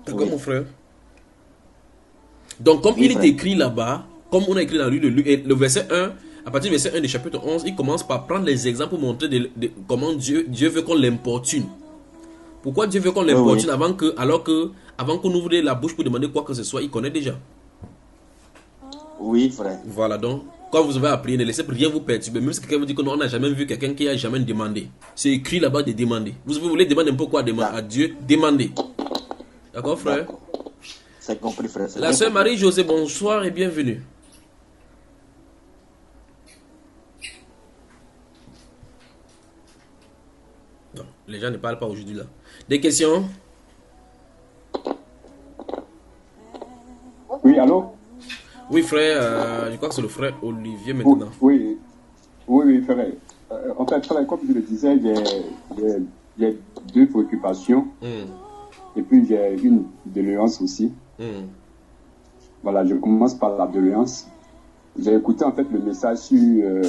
Speaker 3: D'accord, mon frère? Donc comme il est écrit là-bas, comme on a écrit dans le livre de Luc, et le verset 1, à partir du verset 1 du chapitre 11, il commence par prendre les exemples pour montrer comment Dieu veut qu'on l'importune. Pourquoi Dieu veut qu'on l'importune avant qu'on ouvre la bouche pour demander quoi que ce soit, il connaît déjà.
Speaker 8: Oui, frère.
Speaker 3: Voilà, donc, quand vous avez à prier, ne laissez rien vous perturber. Même si quelqu'un vous dit que non, on n'a jamais vu quelqu'un qui a jamais demandé. C'est écrit là-bas de demander. Vous voulez demander un peu quoi à Dieu, demandez. D'accord, frère?
Speaker 8: C'est compris, frère.
Speaker 3: La sœur Marie-Josée, bonsoir et bienvenue. Non, les gens ne parlent pas aujourd'hui là. Des questions?
Speaker 6: Oui, allô?
Speaker 3: Oui, frère, je crois que c'est le frère Olivier maintenant.
Speaker 6: Oui, frère. En fait, frère, comme je le disais, j'ai deux préoccupations. Et puis j'ai une doléance aussi. Voilà, je commence par la doléance. J'ai écouté en fait le message sur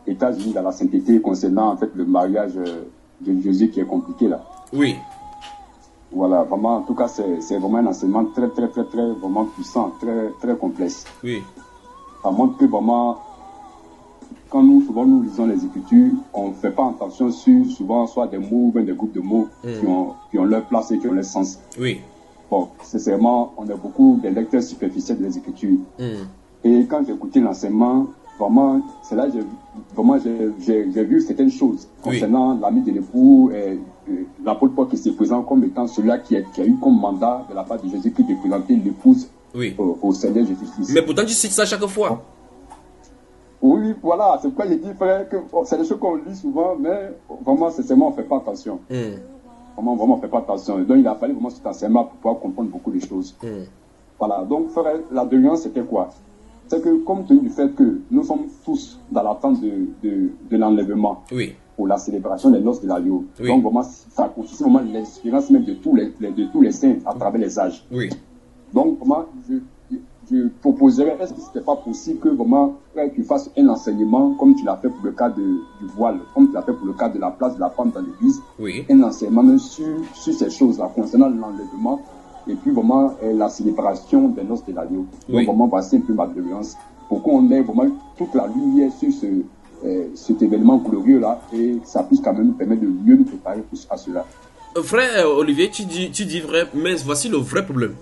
Speaker 6: États-Unis dans la sainteté concernant en fait le mariage de Jésus qui est compliqué là.
Speaker 3: Oui.
Speaker 6: Voilà, vraiment, en tout cas, c'est vraiment un enseignement très vraiment puissant, très complexe.
Speaker 3: Oui.
Speaker 6: Ça montre que vraiment, quand nous lisons les Écritures, on ne fait pas attention sur souvent soit des mots ou bien des groupes de mots qui ont leur place et qui ont leur sens.
Speaker 3: Oui.
Speaker 6: Bon, sincèrement, on a beaucoup de lecteurs superficiels des Écritures. Et quand j'ai écouté l'enseignement, vraiment, c'est là que j'ai vu certaines choses concernant l'ami de l'époux et l'apôtre Paul qui se présente comme étant celui-là qui a eu comme mandat de la part de Jésus qui de présenter l'épouse au Seigneur Jésus-Christ.
Speaker 3: Mais pourtant, tu cites ça chaque fois.
Speaker 6: Oui, voilà, c'est pourquoi j'ai dit, frère, que c'est des choses qu'on lit souvent, mais vraiment, sincèrement, on ne fait pas attention. Vraiment, on ne fait pas attention. Donc, il a fallu vraiment cet enseignement pour pouvoir comprendre beaucoup de choses. Voilà, donc, frère, la doléance, c'était quoi? C'est que, compte tenu du fait que nous sommes tous dans l'attente de l'enlèvement pour la célébration des noces de l'agneau. Donc, vraiment, ça constitue vraiment l'espérance même de tous les saints à travers les âges. Donc, vraiment, je proposerais, est-ce que ce n'était pas possible que vraiment, frère, tu fasses un enseignement comme tu l'as fait pour le cas du voile, comme tu l'as fait pour le cas de la place de la femme dans l'église, un enseignement même sur ces choses-là, concernant l'enlèvement, et puis vraiment la célébration des noces de l'agneau. Donc vraiment, voici un peu ma doléance, pour qu'on ait vraiment toute la lumière sur cet événement glorieux-là, et que ça puisse quand même nous permettre de mieux nous préparer à cela.
Speaker 3: Frère Olivier, tu dis vrai, mais voici le vrai problème.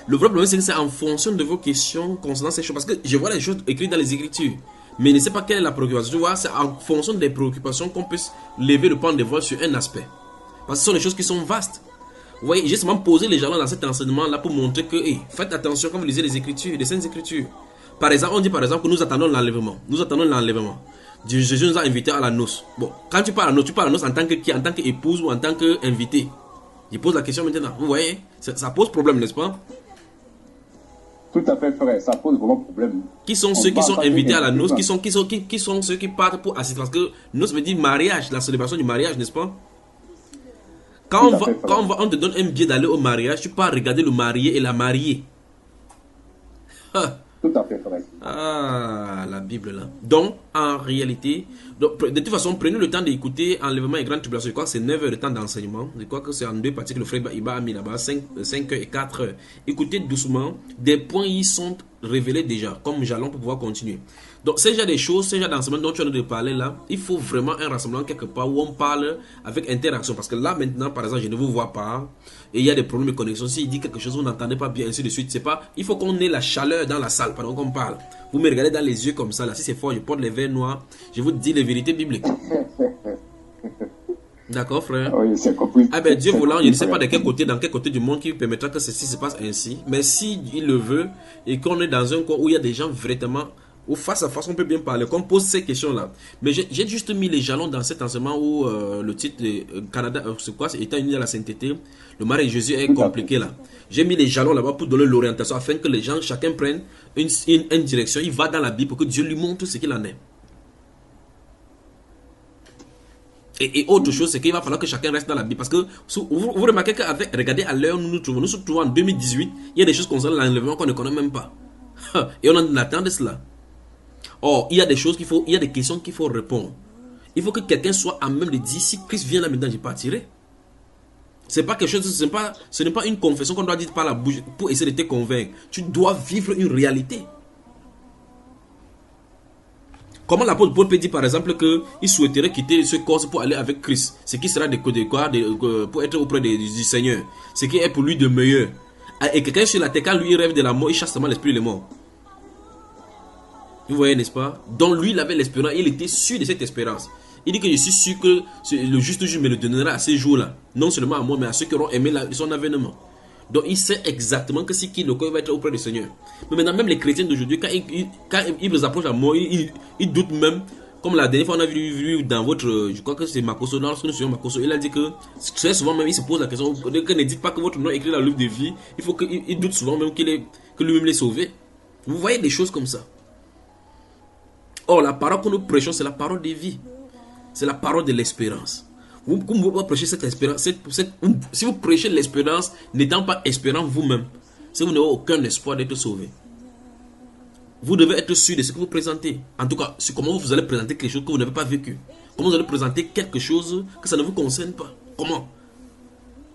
Speaker 3: Le vrai problème, c'est que c'est en fonction de vos questions concernant ces choses. Parce que je vois les choses écrites dans les Écritures, mais je ne sais pas quelle est la préoccupation. Tu vois, c'est en fonction des préoccupations qu'on puisse lever le pan de voile sur un aspect. Parce que ce sont des choses qui sont vastes. Vous voyez, j'ai seulement posé les jalons dans cet enseignement-là pour montrer que, faites attention quand vous lisez les Écritures, les Saintes Écritures. Par exemple, on dit par exemple que nous attendons l'enlèvement. Jésus nous a invités à la noce. Bon, quand tu parles à la noce en tant que qui? En tant qu'épouse ou en tant qu'invité? Je pose la question maintenant. Vous voyez, ça pose problème, n'est-ce pas?
Speaker 6: Tout à fait, frère, ça pose vraiment problème.
Speaker 3: Qui sont ceux qui sont invités à la noce? Qui sont ceux qui partent pour assister? Parce que noce veut dire mariage, la célébration du mariage, n'est-ce pas? Quand on te donne un billet d'aller au mariage, tu pars regarder le marié et la mariée.
Speaker 6: Tout à fait, frère.
Speaker 3: Ah, la Bible là. Donc, en réalité, de toute façon, prenez le temps d'écouter Enlèvement et Grande Tribulation. Je crois que c'est 9 heures de temps d'enseignement. Je crois que c'est en deux parties que le frère Iba a mis là-bas, 5 heures et 4 heures. Écoutez doucement, des points y sont révélés déjà, comme jalon pour pouvoir continuer. Donc, ces genre des choses, ces genre d'enseignement dont tu as de parler là, il faut vraiment un rassemblement quelque part où on parle avec interaction. Parce que là, maintenant, par exemple, je ne vous vois pas et il y a des problèmes de connexion. S'il dit quelque chose, vous n'entendez pas bien, ainsi de suite. C'est pas, il faut qu'on ait la chaleur dans la salle pendant qu'on parle. Vous me regardez dans les yeux comme ça, là. Si c'est fort, je porte les verres noirs. Je vous dis les vérités bibliques. D'accord, frère?
Speaker 6: Oui, c'est compris.
Speaker 3: Ah ben, Dieu voulant, je ne sais pas de quel côté, dans quel côté du monde qui permettra que ceci se passe ainsi. Mais si il le veut et qu'on est dans un coin où il y a des gens vraiment, où face à face on peut bien parler, qu'on pose ces questions-là. Mais j'ai juste mis les jalons dans cet enseignement où le titre Canada, c'est quoi? C'est États-Unis à la sainteté. Le mariage de Jésus est compliqué là. J'ai mis les jalons là-bas pour donner l'orientation afin que les gens, chacun prenne une direction. Il va dans la Bible pour que Dieu lui montre ce qu'il en est. Et autre chose, c'est qu'il va falloir que chacun reste dans la Bible. Parce que vous remarquez regardez à l'heure où nous nous trouvons en 2018, il y a des choses concernant l'enlèvement qu'on ne connaît même pas. Et on en attend de cela. Or, il y a des choses il y a des questions qu'il faut répondre. Il faut que quelqu'un soit à même de dire, si Christ vient là maintenant, je partirai. C'est pas quelque chose, ce n'est pas une confession qu'on doit dire par la bouche pour essayer de te convaincre. Tu dois vivre une réalité. Comment l'apôtre Paul peut dire par exemple qu'il souhaiterait quitter ce corps pour aller avec Christ? Ce qui sera pour être auprès du Seigneur. Ce qui est pour lui de meilleur. Et quelqu'un sur la terre, quand lui il rêve de la mort, il chasse seulement l'esprit et les morts. Vous voyez, n'est-ce pas? Donc lui, il avait l'espérance, il était sûr de cette espérance. Il dit que je suis sûr que le juste juge me le donnera à ces jours-là. Non seulement à moi, mais à ceux qui auront aimé son avènement. Donc il sait exactement que si qui le corps va être auprès du Seigneur. Mais maintenant, même les chrétiens d'aujourd'hui, quand ils vous approchent la mort, ils doutent même. Comme la dernière fois, on a vu dans votre, je crois que c'est Makoso, lorsque nous suivons Makoso, il a dit que très souvent même, il se pose la question, que ne dites pas que votre nom est écrit dans le livre de vie, il faut qu'il doute souvent même que lui-même l'ait sauvé. Vous voyez des choses comme ça. Or, la parole que nous prêchons, c'est la parole de vie. C'est la parole de l'espérance. Vous pouvez prêcher cette espérance. Si vous prêchez l'espérance, n'étant pas espérant vous-même, si vous n'avez aucun espoir d'être sauvé, vous devez être sûr de ce que vous présentez. En tout cas, sur comment vous allez présenter quelque chose que vous n'avez pas vécu. Comment vous allez présenter quelque chose que ça ne vous concerne pas. Comment?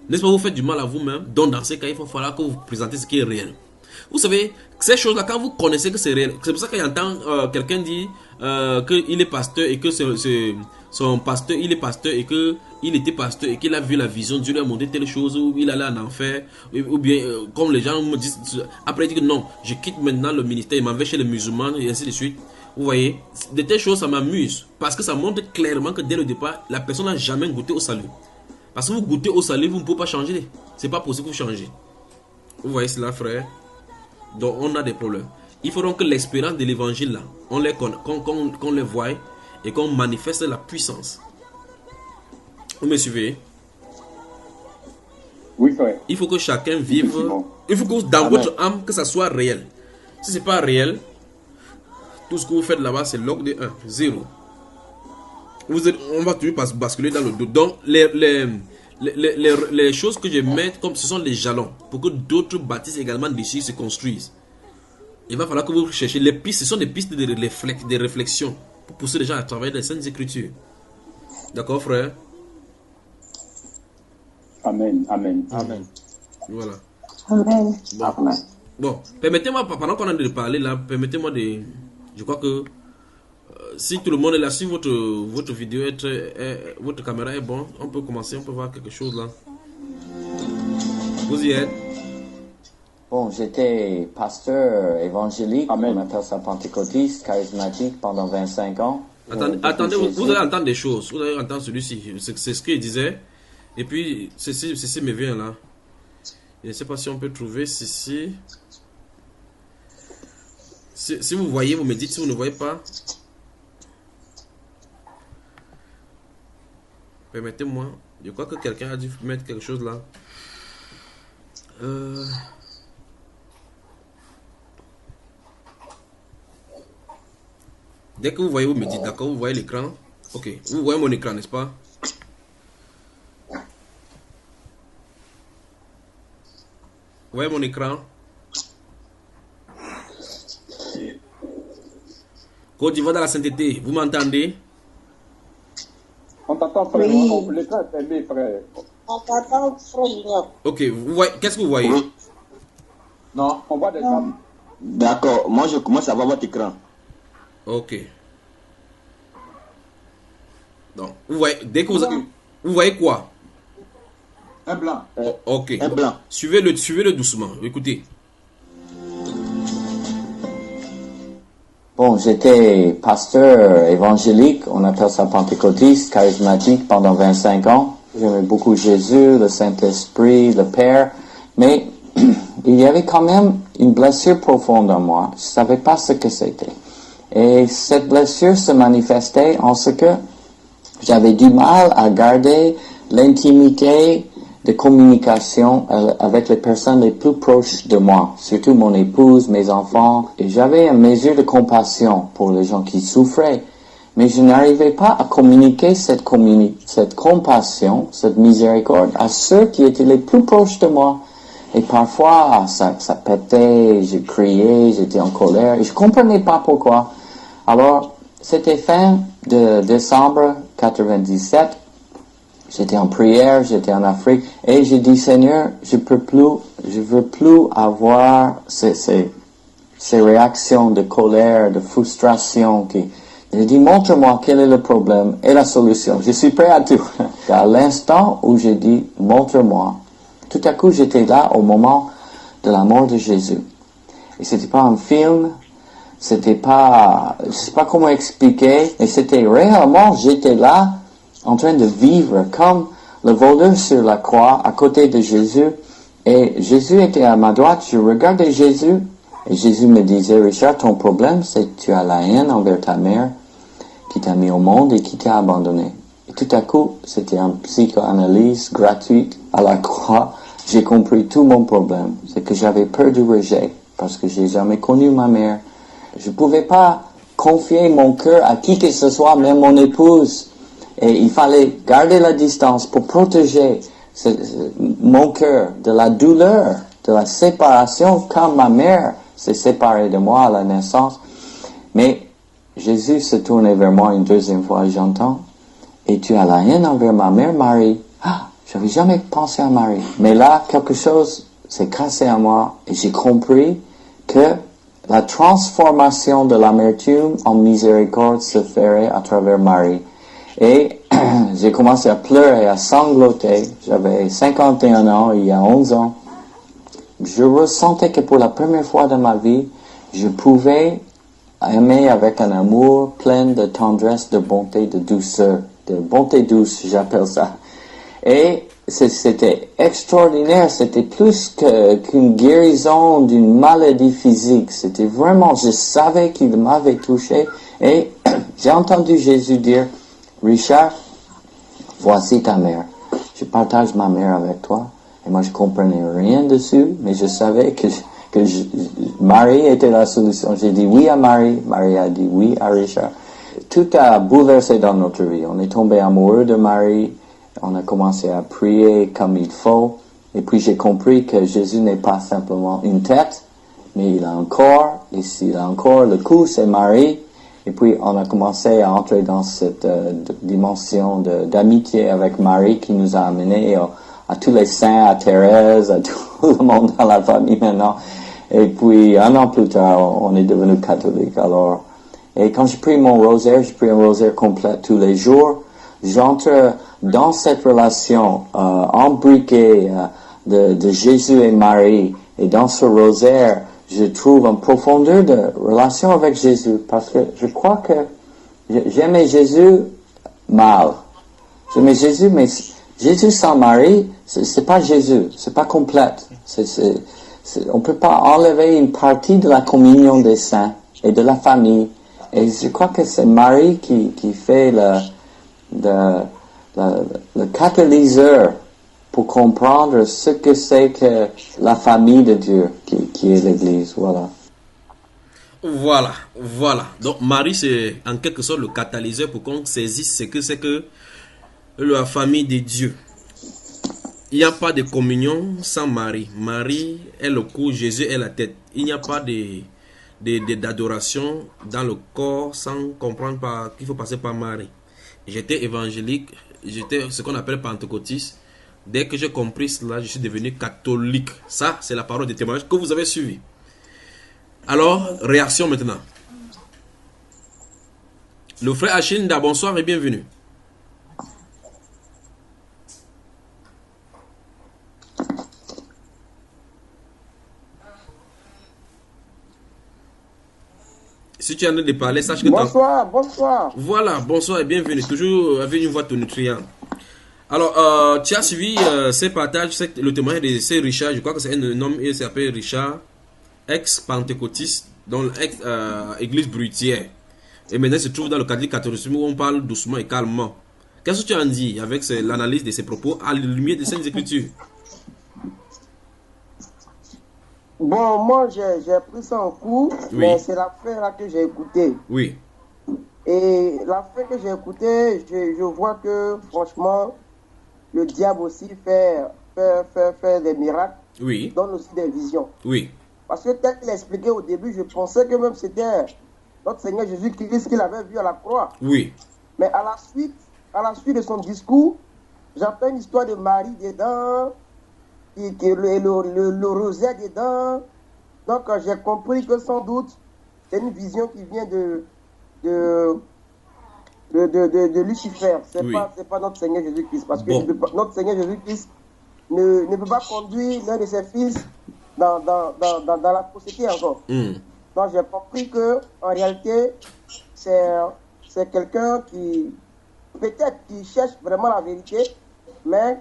Speaker 3: N'est-ce pas, vous faites du mal à vous-même? Donc, dans ces cas, il va falloir que vous présentez ce qui est réel. Vous savez, ces choses-là, quand vous connaissez que c'est réel, c'est pour ça qu'il entend quelqu'un dire qu'il est pasteur et que son pasteur, il est pasteur et qu'il était pasteur et qu'il a vu la vision, Dieu lui a montré telle chose, ou il allait en enfer, ou bien comme les gens me disent, après il dit que non, je quitte maintenant le ministère, il m'en va chez les musulmans et ainsi de suite. Vous voyez, de telles choses, ça m'amuse parce que ça montre clairement que dès le départ, la personne n'a jamais goûté au salut. Parce que vous goûtez au salut, vous ne pouvez pas changer. C'est pas possible que vous changez. Vous voyez cela, frère? Donc on a des problèmes. Il faut donc que l'expérience de l'évangile là, qu'on les voie et qu'on manifeste la puissance. Vous me suivez?
Speaker 6: Oui, frère.
Speaker 3: Il faut que chacun vive. Il faut que dans votre âme, que ça soit réel. Si ce n'est pas réel, tout ce que vous faites là-bas, c'est log de 1, 0. On va toujours basculer dans le doute. Donc les choses que je mets comme ce sont les jalons pour que d'autres bâtisses également dessus se construisent. Il va falloir que vous cherchiez les pistes. Ce sont des pistes de réflexion pour pousser les gens à travailler dans les Saintes Écritures. D'accord, frère?
Speaker 6: Amen, amen, amen.
Speaker 3: Voilà.
Speaker 9: Amen.
Speaker 3: Bon, permettez-moi, pendant qu'on a de parler là, permettez-moi de... Je crois que si tout le monde est là, si votre vidéo votre caméra est bonne, on peut commencer, on peut voir quelque chose là. Vous y êtes?
Speaker 10: Bon, j'étais pasteur évangélique, on appelle ça pentecôtiste, charismatique pendant 25 ans.
Speaker 3: Attendez, vous allez entendre des choses, vous allez entendre celui-ci, c'est ce qu'il disait. Et puis, ceci me vient là. Je ne sais pas si on peut trouver ceci. Si vous voyez, vous me dites, si vous ne voyez pas. Permettez-moi, je crois que quelqu'un a dû mettre quelque chose là. Dès que vous voyez, vous me dites, d'accord, vous voyez l'écran. Ok, vous voyez mon écran, n'est-ce pas? Vous voyez mon écran? Côte d'Ivoire dans la sainteté, vous m'entendez?
Speaker 6: On t'entend, frère. Oui. L'écran est fermé, frère.
Speaker 9: On t'entend, frère.
Speaker 3: Ok, vous voyez, qu'est-ce que vous voyez?
Speaker 6: Non, on voit des femmes.
Speaker 8: D'accord, moi je commence à voir votre écran.
Speaker 3: Ok. Donc, vous voyez, dès que vous voyez quoi?
Speaker 6: Un blanc.
Speaker 3: Ok.
Speaker 8: Un blanc.
Speaker 3: Suivez-le doucement. Écoutez.
Speaker 10: Bon, j'étais pasteur évangélique, on appelle ça pentecôtiste, charismatique pendant 25 ans. J'aimais beaucoup Jésus, le Saint-Esprit, le Père, mais il y avait quand même une blessure profonde en moi. Je savais pas ce que c'était. Et cette blessure se manifestait en ce que j'avais du mal à garder l'intimité de communication avec les personnes les plus proches de moi, surtout mon épouse, mes enfants. Et j'avais une mesure de compassion pour les gens qui souffraient. mais je n'arrivais pas à communiquer cette compassion, cette miséricorde à ceux qui étaient les plus proches de moi. Et parfois, ça pétait, je criais, j'étais en colère, et je comprenais pas pourquoi. Alors, c'était fin de décembre 97, j'étais en prière, j'étais en Afrique, et j'ai dit, Seigneur, je veux plus avoir ces réactions de colère, de frustration j'ai dit, montre-moi quel est le problème et la solution. Je suis prêt à tout. À l'instant où j'ai dit, montre-moi, tout à coup, j'étais là au moment de la mort de Jésus. Et c'était pas un film, c'était pas, je sais pas comment expliquer, mais c'était réellement, j'étais là, en train de vivre comme le voleur sur la croix, à côté de Jésus. Et Jésus était à ma droite, je regardais Jésus, et Jésus me disait, Richard, ton problème, c'est que tu as la haine envers ta mère, qui t'a mis au monde et qui t'a abandonné. Et tout à coup, c'était une psychoanalyse gratuite à la croix. J'ai compris tout mon problème. C'est que j'avais peur du rejet, parce que j'ai jamais connu ma mère. Je pouvais pas confier mon cœur à qui que ce soit, même mon épouse. Et il fallait garder la distance pour protéger mon cœur de la douleur, de la séparation, quand ma mère s'est séparée de moi à la naissance. Mais Jésus se tournait vers moi une deuxième fois, j'entends. Et tu as la haine envers ma mère, Marie. Ah, j'avais jamais pensé à Marie. Mais là, quelque chose s'est cassé à moi et j'ai compris que la transformation de l'amertume en miséricorde se ferait à travers Marie. Et j'ai commencé à pleurer, à sangloter. J'avais 51 ans, il y a 11 ans. Je ressentais que pour la première fois dans ma vie, je pouvais aimer avec un amour plein de tendresse, de bonté, de douceur. De bonté douce, j'appelle ça. Et c'était extraordinaire, c'était plus qu'une guérison d'une maladie physique. C'était vraiment, je savais qu'il m'avait touché. Et j'ai entendu Jésus dire, Richard, voici ta mère. Je partage ma mère avec toi. Et moi, je comprenais rien dessus, mais je savais que Marie était la solution. J'ai dit oui à Marie. Marie a dit oui à Richard. Tout a bouleversé dans notre vie. On est tombé amoureux de Marie. On a commencé à prier comme il faut. Et puis j'ai compris que Jésus n'est pas simplement une tête, mais il a un corps. Et s'il a un corps, le cou, c'est Marie. Et puis on a commencé à entrer dans cette dimension d'amitié avec Marie qui nous a amenés à tous les saints, à Thérèse, à tout le monde dans la famille maintenant. Et puis, un an plus tard, on est devenu catholique. Alors, et quand je prie mon rosaire, je prie un rosaire complet tous les jours. J'entre dans cette relation embriquée de Jésus et Marie. Et dans ce rosaire, je trouve une profondeur de relation avec Jésus. Parce que je crois que j'aimais Jésus mal. J'aimais Jésus, mais Jésus sans Marie, c'est pas Jésus, c'est pas complète. On peut pas enlever une partie de la communion des saints et de la famille. Et je crois que c'est Marie qui fait le catalyseur pour comprendre ce que c'est que la famille de Dieu qui est l'Église. Voilà.
Speaker 3: Voilà. Donc Marie, c'est en quelque sorte le catalyseur pour qu'on saisisse ce que c'est que la famille de Dieu. Il n'y a pas de communion sans Marie. Marie est le cou, Jésus est la tête. Il n'y a pas d'adoration dans le corps sans comprendre qu'il faut passer par Marie. J'étais évangélique, j'étais ce qu'on appelle pentecôtiste. Dès que j'ai compris cela, je suis devenu catholique. Ça, c'est la parole de témoignage que vous avez suivi. Alors, réaction maintenant. Le frère Achinda, bonsoir et bienvenue. Si tu es en train de parler, sache que...
Speaker 4: Bonsoir.
Speaker 3: Voilà, bonsoir et bienvenue. Toujours avec une voix tonitruante. Alors, tu as suivi ces partages, le témoignage de ces Richard. Je crois que c'est un homme, il s'appelle Richard, ex-pentecôtiste, dans l'église bruitière. Et maintenant, il se trouve dans le catholicisme où on parle doucement et calmement. Qu'est-ce que tu en dis avec l'analyse de ces propos à la lumière des Saintes Écritures?
Speaker 4: Bon, moi, j'ai pris ça en cours, oui. Mais c'est la fin là que j'ai écouté.
Speaker 3: Oui.
Speaker 11: Et la fin que j'ai écoutée, je vois que franchement, le diable aussi fait des miracles,
Speaker 3: oui,
Speaker 11: donne aussi des visions.
Speaker 3: Oui.
Speaker 11: Parce que tel qu'il expliquait au début, je pensais que même c'était notre Seigneur Jésus-Christ qu'il avait vu à la croix.
Speaker 3: Oui.
Speaker 11: Mais à la suite de son discours, j'entends une histoire de Marie dedans, le rosaire dedans. Donc j'ai compris que sans doute, c'est une vision qui vient de Lucifer. C'est
Speaker 3: Oui.
Speaker 11: pas notre Seigneur Jésus-Christ. Parce que notre Seigneur Jésus-Christ ne peut pas conduire l'un de ses fils dans la société encore. Donc j'ai compris que en réalité, c'est quelqu'un qui peut-être qui cherche vraiment la vérité, mais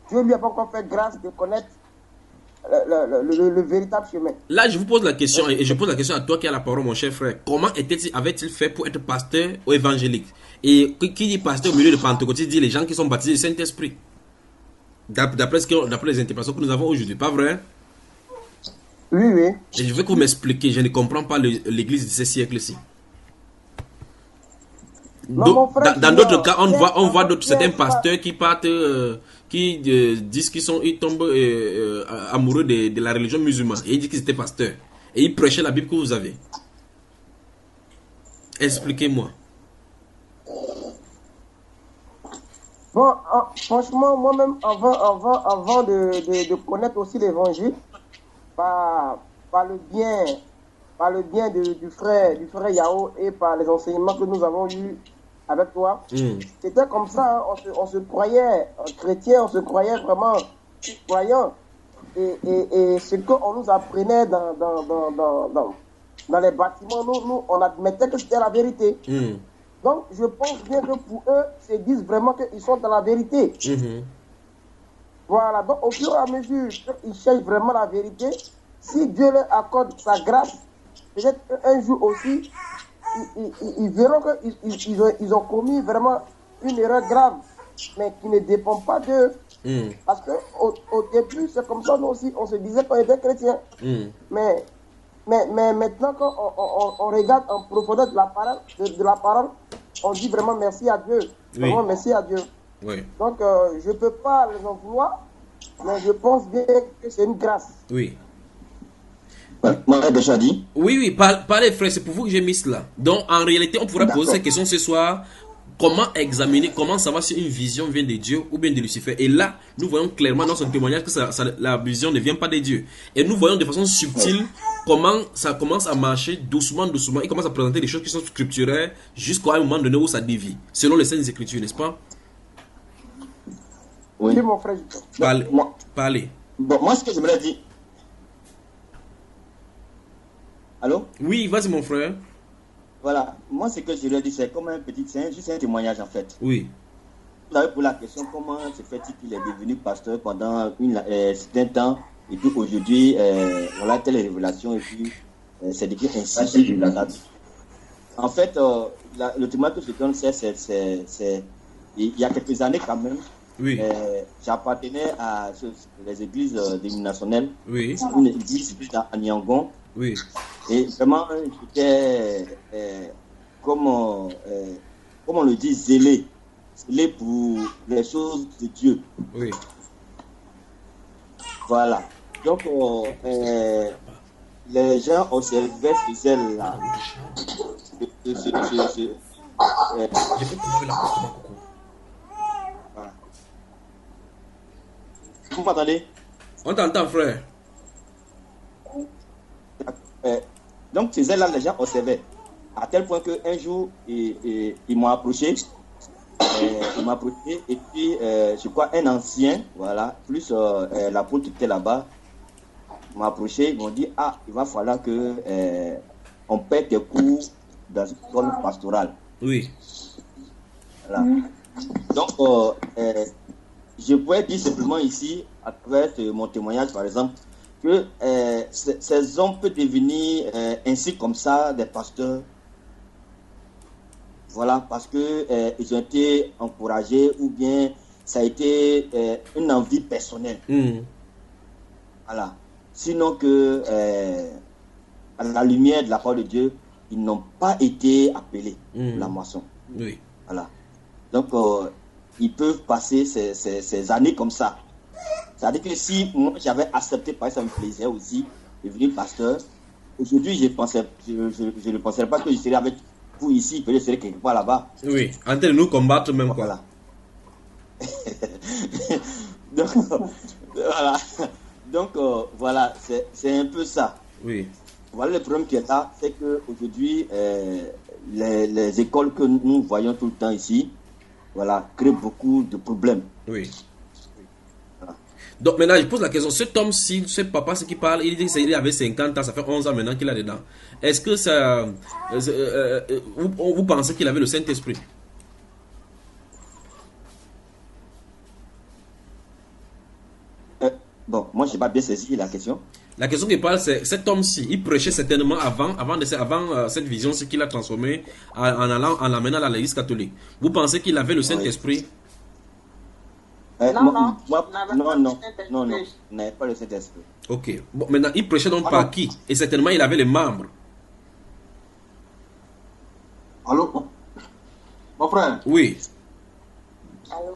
Speaker 11: Dieu lui a pas encore fait grâce de connaître le véritable chemin.
Speaker 3: Là, je vous pose la question, et je pose la question à toi qui as la parole, mon cher frère. Comment avait-il fait pour être pasteur ou évangélique? Et qui dit pasteur au milieu de Pentecôte, dit les gens qui sont baptisés du Saint-Esprit. D'après les interprétations que nous avons aujourd'hui, pas vrai?
Speaker 11: Oui, oui.
Speaker 3: Et je veux que vous m'expliquiez, je ne comprends pas l'église de ces siècles-ci. Dans d'autres cas, on voit certains pasteurs qui partent, qui disent qu'ils tombent amoureux de la religion musulmane. Et ils disent qu'ils étaient pasteurs. Et ils prêchaient la Bible que vous avez. Expliquez-moi.
Speaker 11: Bon, franchement, moi-même, avant de connaître aussi l'évangile, par le bien du frère Yao et par les enseignements que nous avons eus avec toi, c'était comme ça, hein, on se croyait chrétien, on se croyait vraiment croyant. Et ce qu'on nous apprenait dans les bâtiments, nous, on admettait que c'était la vérité. Donc, je pense bien que pour eux, ils se disent vraiment qu'ils sont dans la vérité. Voilà, donc au fur et à mesure qu'ils cherchent vraiment la vérité, si Dieu leur accorde sa grâce, peut-être un jour aussi, ils verront qu'ils ont commis vraiment une erreur grave, mais qui ne dépend pas d'eux. Parce qu'au début, c'est comme ça, nous aussi, on se disait qu'on était chrétiens. Mais maintenant, quand on regarde en profondeur de la parole, on dit vraiment merci à Dieu. Vraiment merci à Dieu.
Speaker 3: Oui.
Speaker 11: Donc, je ne peux pas les en vouloir, mais je pense bien que c'est une grâce.
Speaker 3: Oui.
Speaker 8: Moi, j'ai déjà dit.
Speaker 3: Oui, parlez, frère, c'est pour vous que j'ai mis cela. Donc, en réalité, on pourrait poser cette question ce soir. Comment examiner, comment savoir si une vision vient de Dieu ou bien de Lucifer? Et là, nous voyons clairement dans son témoignage que la vision ne vient pas de Dieu. Et nous voyons de façon subtile comment ça commence à marcher doucement. Il commence à présenter des choses qui sont scripturaires jusqu'à un moment donné où ça dévie, selon les Saintes Écritures, n'est-ce pas?
Speaker 8: Oui,
Speaker 11: mon frère.
Speaker 3: Parlez.
Speaker 8: Bon, moi, ce que je me l'ai dit. Allô?
Speaker 3: Oui, vas-y, mon frère.
Speaker 8: Voilà, moi, ce que je lui ai dit, c'est comme juste un témoignage, en fait.
Speaker 3: Oui.
Speaker 8: Vous avez pour la question, comment se fait-il qu'il est devenu pasteur pendant un certain temps, et puis aujourd'hui, voilà telle révélation, et puis c'est décrit ainsi. En fait, le témoignage que je donne, c'est il y a quelques années quand même, j'appartenais à les églises dénominationnelles, une église à Nyangon.
Speaker 3: Oui.
Speaker 8: Et vraiment, j'étais, comme on le dit, zélé pour les choses de Dieu.
Speaker 3: Oui.
Speaker 8: Voilà. Donc, les gens observaient ce zèle-là. Vous m'entendez?
Speaker 3: On t'entend, frère.
Speaker 8: Donc, ces ailes-là, les gens observaient. À tel point qu'un jour, ils m'ont approché. Et puis, je crois, un ancien, voilà, plus l'apôtre qui était là-bas, m'a approché. Ils m'ont dit, il va falloir que on paie des cours dans une école pastorale.
Speaker 3: Oui. Voilà.
Speaker 8: Donc, je pourrais dire simplement ici, à travers mon témoignage, par exemple, que ces hommes peuvent devenir ainsi comme ça des pasteurs. Voilà, parce que ils ont été encouragés ou bien ça a été une envie personnelle. Voilà. Sinon que à la lumière de la parole de Dieu, ils n'ont pas été appelés pour la moisson.
Speaker 3: Oui.
Speaker 8: Voilà. Donc, ils peuvent passer ces années comme ça. C'est-à-dire que si moi j'avais accepté, par exemple, ça me plaisait aussi, de devenir pasteur, aujourd'hui je ne penserais pas que je serais avec vous ici, que je serais quelque part là-bas.
Speaker 3: Oui, en train de nous combattre même.
Speaker 8: Voilà. Donc, voilà. Donc, voilà, c'est un peu ça.
Speaker 3: Oui.
Speaker 8: Voilà le problème qui est là, c'est qu'aujourd'hui, les écoles que nous voyons tout le temps ici, voilà, créent beaucoup de problèmes.
Speaker 3: Oui. Voilà. Donc maintenant, je pose la question, cet homme-ci, ce papa, ce qui parle, il dit qu'il avait 50 ans, ça fait 11 ans maintenant qu'il est dedans. Est-ce que ça... vous pensez qu'il avait le Saint-Esprit?
Speaker 8: Bon, moi, je n'ai pas bien saisi la question.
Speaker 3: La question qu'il parle, c'est cet homme-ci, il prêchait certainement avant cette vision, ce qu'il a transformé en l'amenant à l'église catholique. Vous pensez qu'il avait le Saint-Esprit?
Speaker 8: Non, il n'avait pas le Saint-Esprit.
Speaker 3: Ok. Bon, maintenant, il prêchait donc par qui? Et certainement, il avait les membres.
Speaker 12: Allô? Mon frère?
Speaker 3: Oui.
Speaker 9: Allô?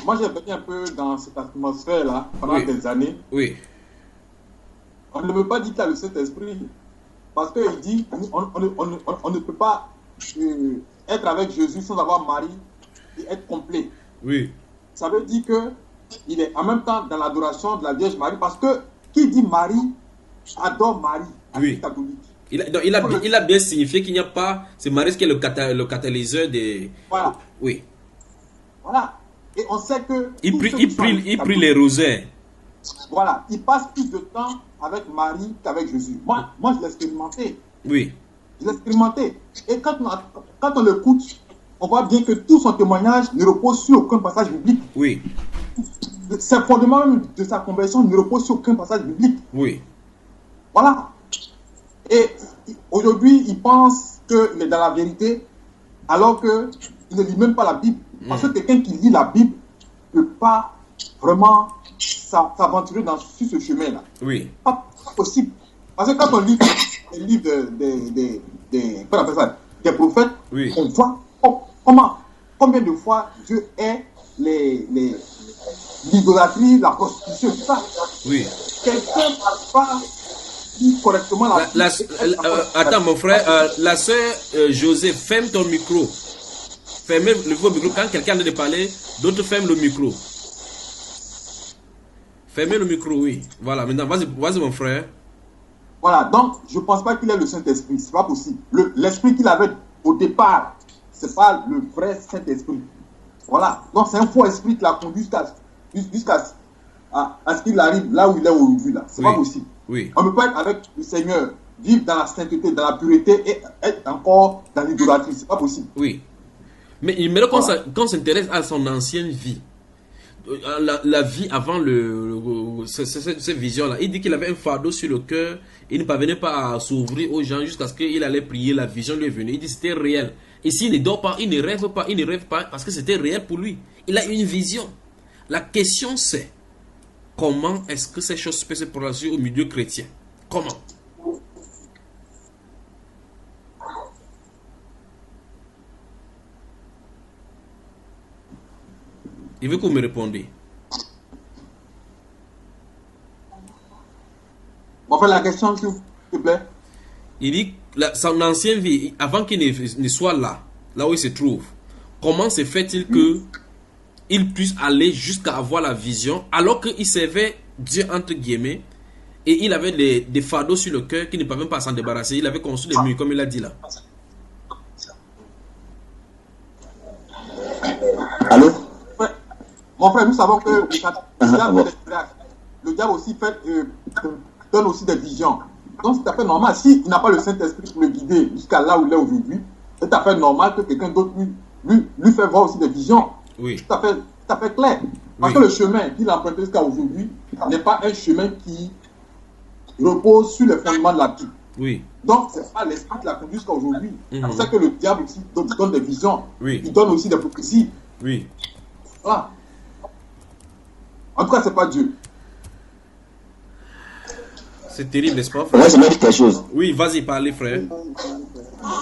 Speaker 12: Moi, j'ai baigné un peu dans cette atmosphère-là pendant des années.
Speaker 3: Oui.
Speaker 12: On ne veut pas dire qu'il y a le Saint-Esprit. Parce qu'il dit on ne peut pas être avec Jésus sans avoir Marie et être complet.
Speaker 3: Oui.
Speaker 12: Ça veut dire qu'il est en même temps dans l'adoration de la Vierge Marie. Parce que qui dit Marie adore Marie à
Speaker 3: oui.
Speaker 12: catholique.
Speaker 3: Il a bien signifié qu'il n'y a pas... C'est Marie qui est le catalyseur des...
Speaker 12: Voilà.
Speaker 3: Oui.
Speaker 12: Voilà. Et on sait que...
Speaker 3: Il prie les rosaires.
Speaker 12: Voilà. Il passe plus de temps avec Marie qu'avec Jésus. Moi je l'ai expérimenté.
Speaker 3: Oui.
Speaker 12: Je l'ai expérimenté. Et quand on l'écoute, on voit bien que tout son témoignage ne repose sur aucun passage biblique.
Speaker 3: Oui.
Speaker 12: Ses fondements de sa conversion ne reposent sur aucun passage biblique.
Speaker 3: Oui.
Speaker 12: Voilà. Et aujourd'hui, il pense qu'il est dans la vérité, alors qu'il ne lit même pas la Bible. Parce que quelqu'un qui lit la Bible ne peut pas vraiment s'aventurer sur ce chemin-là.
Speaker 3: Oui.
Speaker 12: Pas possible. Parce que quand on lit les livres des prophètes,
Speaker 3: oui.
Speaker 12: On voit combien de fois Dieu est l'idolâtrie, la prostitution, tout ça.
Speaker 3: Oui.
Speaker 12: Quelqu'un ne parle pas correctement
Speaker 3: attends, mon frère, la sœur José, ferme ton micro. Fermez le micro. Quand quelqu'un a de parler, d'autres ferment le micro. Fermez le micro, oui. Voilà, maintenant, vas-y mon frère.
Speaker 12: Voilà, donc, je ne pense pas qu'il ait le Saint-Esprit. C'est pas possible. L'esprit qu'il avait au départ, c'est pas le vrai Saint-Esprit. Voilà. Donc, c'est un faux esprit qui l'a conduit jusqu'à ce qu'il arrive là où il est aujourd'hui. C'est pas possible.
Speaker 3: Oui.
Speaker 12: On ne peut pas être avec le Seigneur, vivre dans la sainteté, dans la pureté et être encore dans l'idolâtrie. C'est pas possible.
Speaker 3: Oui. Mais quand on s'intéresse à son ancienne vie, la vie avant cette vision-là, il dit qu'il avait un fardeau sur le cœur, il ne parvenait pas à s'ouvrir aux gens jusqu'à ce qu'il allait prier, la vision lui est venue. Il dit que c'était réel. Et s'il ne dort pas, il ne rêve pas parce que c'était réel pour lui. Il a une vision. La question c'est, comment est-ce que ces choses peuvent se produire au milieu chrétien? Comment? Il veut que vous me répondiez.
Speaker 12: On fait la question, s'il te plaît.
Speaker 3: Il dit son ancienne vie, avant qu'il ne soit là où il se trouve, comment se fait-il qu'il puisse aller jusqu'à avoir la vision alors qu'il servait Dieu entre guillemets et il avait des fardeaux sur le cœur qu'il ne pouvait même pas s'en débarrasser. Il avait construit des murs comme il a dit là.
Speaker 8: Allô?
Speaker 12: Mon frère, nous savons que le diable aussi donne aussi des visions. Donc c'est tout à fait normal. S'il n'a pas le Saint-Esprit pour le guider jusqu'à là où il est aujourd'hui, c'est tout à fait normal que quelqu'un d'autre lui fait voir aussi des visions.
Speaker 3: Oui.
Speaker 12: Tout à fait clair. Parce que le chemin qu'il a emprunté jusqu'à aujourd'hui n'est pas un chemin qui repose sur les fondements de la Bible.
Speaker 3: Oui.
Speaker 12: Donc c'est pas l'esprit qui l'a conduit jusqu'à aujourd'hui. C'est pour ça que le diable aussi donne des visions.
Speaker 3: Oui.
Speaker 12: Il donne aussi des prophéties.
Speaker 3: Oui.
Speaker 12: Voilà. En tout cas, c'est pas Dieu.
Speaker 3: C'est terrible, n'est-ce pas, frère?
Speaker 8: Moi, je vais dire quelque chose.
Speaker 3: Oui, vas-y, parlez, frère.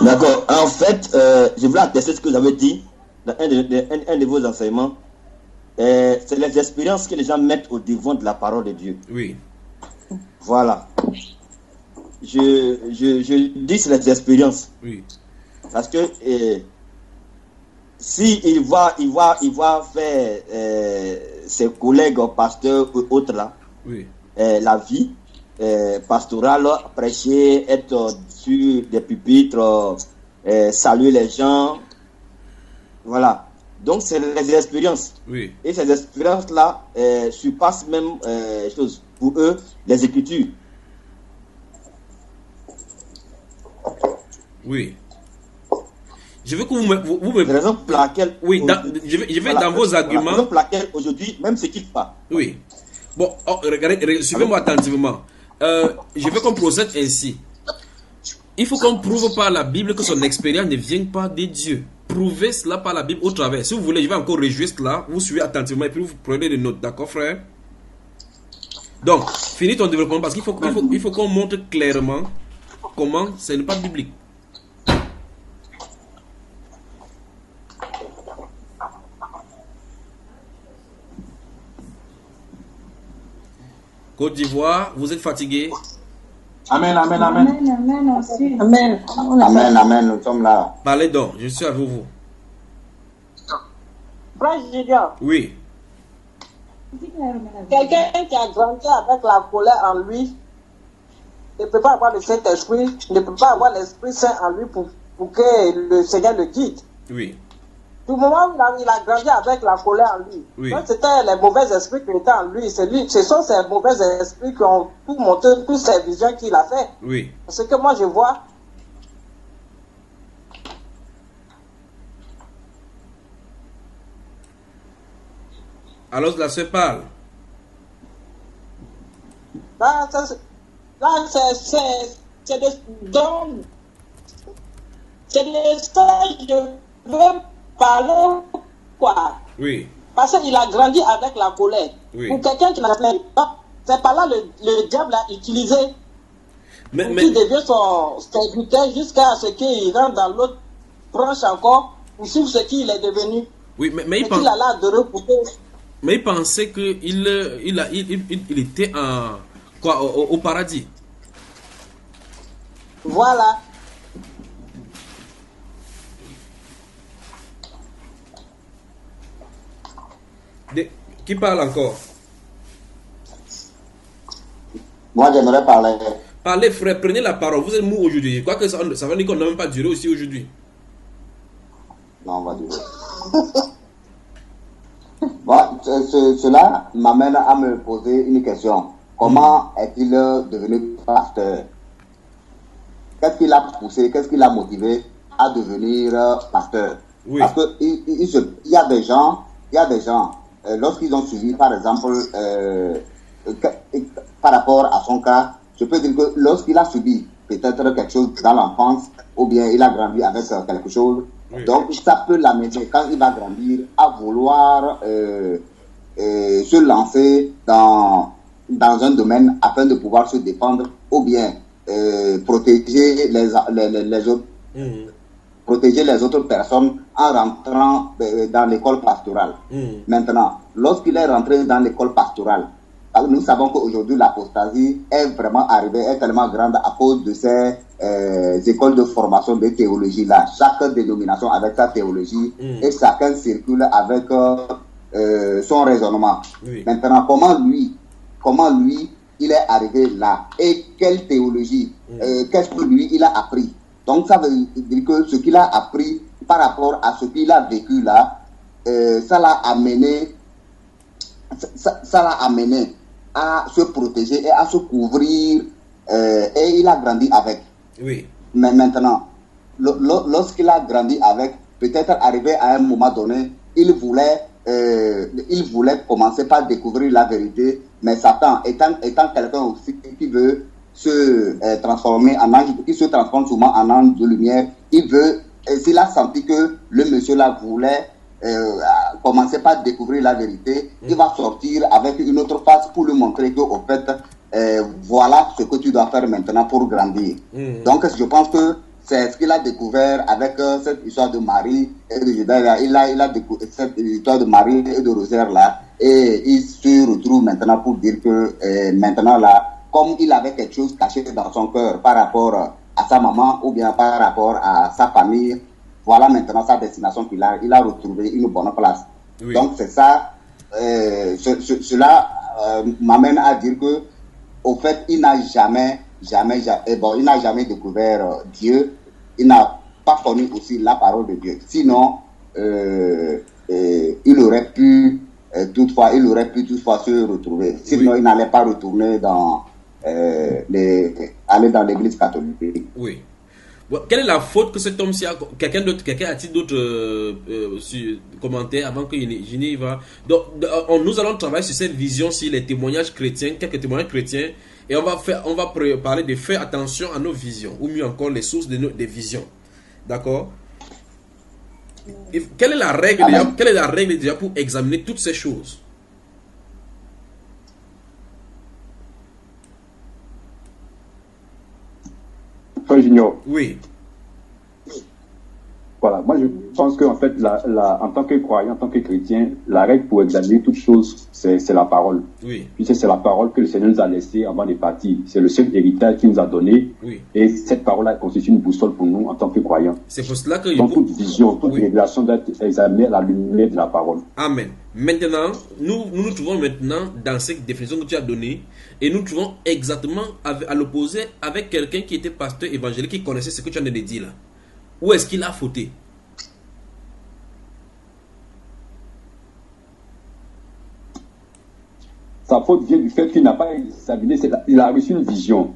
Speaker 8: D'accord. En fait, je voulais attester ce que vous avez dit dans un de vos enseignements. C'est les expériences que les gens mettent au devant de la parole de Dieu.
Speaker 3: Oui.
Speaker 8: Voilà. Je dis c'est les expériences.
Speaker 3: Oui.
Speaker 8: Parce que si il va faire ses collègues pasteurs ou autres là,
Speaker 3: oui.
Speaker 8: La vie pastorale, prêcher, être sur des pupitres, saluer les gens, voilà. Donc c'est les expériences.
Speaker 3: Oui.
Speaker 8: Et ces expériences-là surpassent même chose pour eux les Écritures.
Speaker 3: Oui. Je veux que vous me...
Speaker 8: La raison pour laquelle...
Speaker 3: Oui, je vais voilà, dans vos arguments...
Speaker 8: La raison pour laquelle aujourd'hui, même ce qui pas.
Speaker 3: Oui. Bon, regardez, suivez-moi attentivement. Je veux qu'on procède ainsi. Il faut qu'on prouve par la Bible que son expérience ne vient pas de Dieu. Prouvez cela par la Bible au travers. Si vous voulez, je vais encore réjouir cela. Vous suivez attentivement et puis vous prenez des notes. D'accord, frère? Donc, finis ton développement parce qu'il faut qu'on montre clairement comment ce n'est pas biblique. Côte d'Ivoire, vous êtes fatigué?
Speaker 12: Amen, amen, amen.
Speaker 5: Amen, amen aussi.
Speaker 11: Amen.
Speaker 7: Amen, amen, nous sommes là.
Speaker 3: Parlez donc, je suis avec vous.
Speaker 5: Frère Gideon,
Speaker 3: Oui.
Speaker 5: quelqu'un qui a grandi avec la colère en lui ne peut pas avoir le Saint-Esprit, ne peut pas avoir l'Esprit Saint en lui pour que le Seigneur le guide.
Speaker 3: Oui.
Speaker 5: Du moment où il a grandi avec la colère en lui,
Speaker 3: Oui.
Speaker 5: donc c'était les mauvais esprits qui étaient en lui. Ce sont ces mauvais esprits qui ont tout monté, toutes ces visions qu'il a fait.
Speaker 3: Oui.
Speaker 5: Ce que moi je vois,
Speaker 3: Alors la sœur parle.
Speaker 5: là c'est des dons. C'est des stages, je veux parler quoi.
Speaker 3: Oui.
Speaker 5: Parce qu'il a grandi avec la colère.
Speaker 3: Oui.
Speaker 5: Pour quelqu'un qui n'a pas, c'est par là le diable a utilisé.
Speaker 3: Mais
Speaker 5: Il devient son serviteur jusqu'à ce qu'il rentre dans l'autre branche encore pour suivre ce qu'il est devenu.
Speaker 3: Oui, mais
Speaker 5: il a l'air de repouper.
Speaker 3: Mais il pensait qu'il était au paradis.
Speaker 5: Voilà.
Speaker 3: Qui parle encore?
Speaker 7: Moi, j'aimerais parler.
Speaker 3: Parlez, frère, prenez la parole. Vous êtes mou aujourd'hui. Je crois que ça va dire qu'on n'a même pas duré aussi aujourd'hui.
Speaker 7: Non, on va durer. Bon, cela m'amène à me poser une question. Comment est-il devenu pasteur? Qu'est-ce qui l'a poussé, qu'est-ce qui l'a motivé à devenir pasteur?
Speaker 3: Oui.
Speaker 7: Parce que il y a des gens, lorsqu'ils ont suivi, par exemple, par rapport à son cas, je peux dire que lorsqu'il a subi peut-être quelque chose dans l'enfance, ou bien il a grandi avec quelque chose, oui. Donc ça peut l'amener, quand il va grandir, à vouloir se lancer dans un domaine afin de pouvoir se défendre, ou bien protéger les autres. Protéger les autres personnes en rentrant dans l'école pastorale. Maintenant, lorsqu'il est rentré dans l'école pastorale, nous savons qu'aujourd'hui l'apostasie est vraiment arrivée, est tellement grande à cause de ces écoles de formation de théologie là. Chaque dénomination avec sa théologie et chacun circule avec son raisonnement. Oui. Maintenant, comment lui il est arrivé là et quelle théologie, qu'est-ce que lui il a appris? Donc ça veut dire que ce qu'il a appris par rapport à ce qu'il a vécu là, ça l'a amené à se protéger et à se couvrir et il a grandi avec.
Speaker 3: Oui.
Speaker 7: Mais maintenant, lorsqu'il a grandi avec, peut-être arrivé à un moment donné, il voulait commencer par découvrir la vérité, mais Satan étant quelqu'un aussi qui veut se transformer en ange, qui se transforme souvent en ange de lumière, s'il a senti que le monsieur là voulait commencer par découvrir la vérité, il va sortir avec une autre face pour lui montrer que au fait voilà ce que tu dois faire maintenant pour grandir. Donc je pense que c'est ce qu'il a découvert avec cette histoire de Marie et de Judas. Il a découvert cette histoire de Marie et de Rosaire là, et il se retrouve maintenant pour dire que maintenant là, comme il avait quelque chose caché dans son cœur par rapport à sa maman ou bien par rapport à sa famille, voilà maintenant sa destination qu'il a. Il a retrouvé une bonne place. Oui. Donc c'est ça, cela m'amène à dire que au fait il n'a jamais découvert Dieu. Il n'a pas connu aussi la parole de Dieu. Sinon, il aurait pu toutefois se retrouver. Sinon, il n'allait pas retourner aller dans l'église catholique.
Speaker 3: Oui. Bon, quelle est la faute que cet homme-ci a? Quelqu'un a-t-il d'autres commentaires avant que je n'y va? Donc, nous allons travailler sur cette vision-ci, les témoignages chrétiens, quelques témoignages chrétiens. Et on va parler de faire attention à nos visions, ou mieux encore les sources des visions. D'accord? Quelle est la règle déjà pour examiner toutes ces choses?
Speaker 6: Frère Junior.
Speaker 3: Oui.
Speaker 6: Voilà, moi je pense qu'en fait, en tant que croyant, en tant que chrétien, la règle pour examiner toutes choses, c'est la parole.
Speaker 3: Oui.
Speaker 6: Puis c'est la parole que le Seigneur nous a laissée avant de partir. C'est le seul héritage qu'il nous a donné. Oui. Et cette parole-là constitue une boussole pour nous en tant que croyants.
Speaker 3: C'est pour cela que...
Speaker 6: Donc toute vision, toute révélation doit être examinée à la lumière de la parole.
Speaker 3: Amen. Maintenant, nous trouvons maintenant dans cette définition que tu as donnée, et nous trouvons exactement à l'opposé avec quelqu'un qui était pasteur évangélique, qui connaissait ce que tu as dit là. Où est-ce qu'il a fauté?
Speaker 6: Sa faute vient du fait qu'il n'a pas examiné, il a reçu une vision.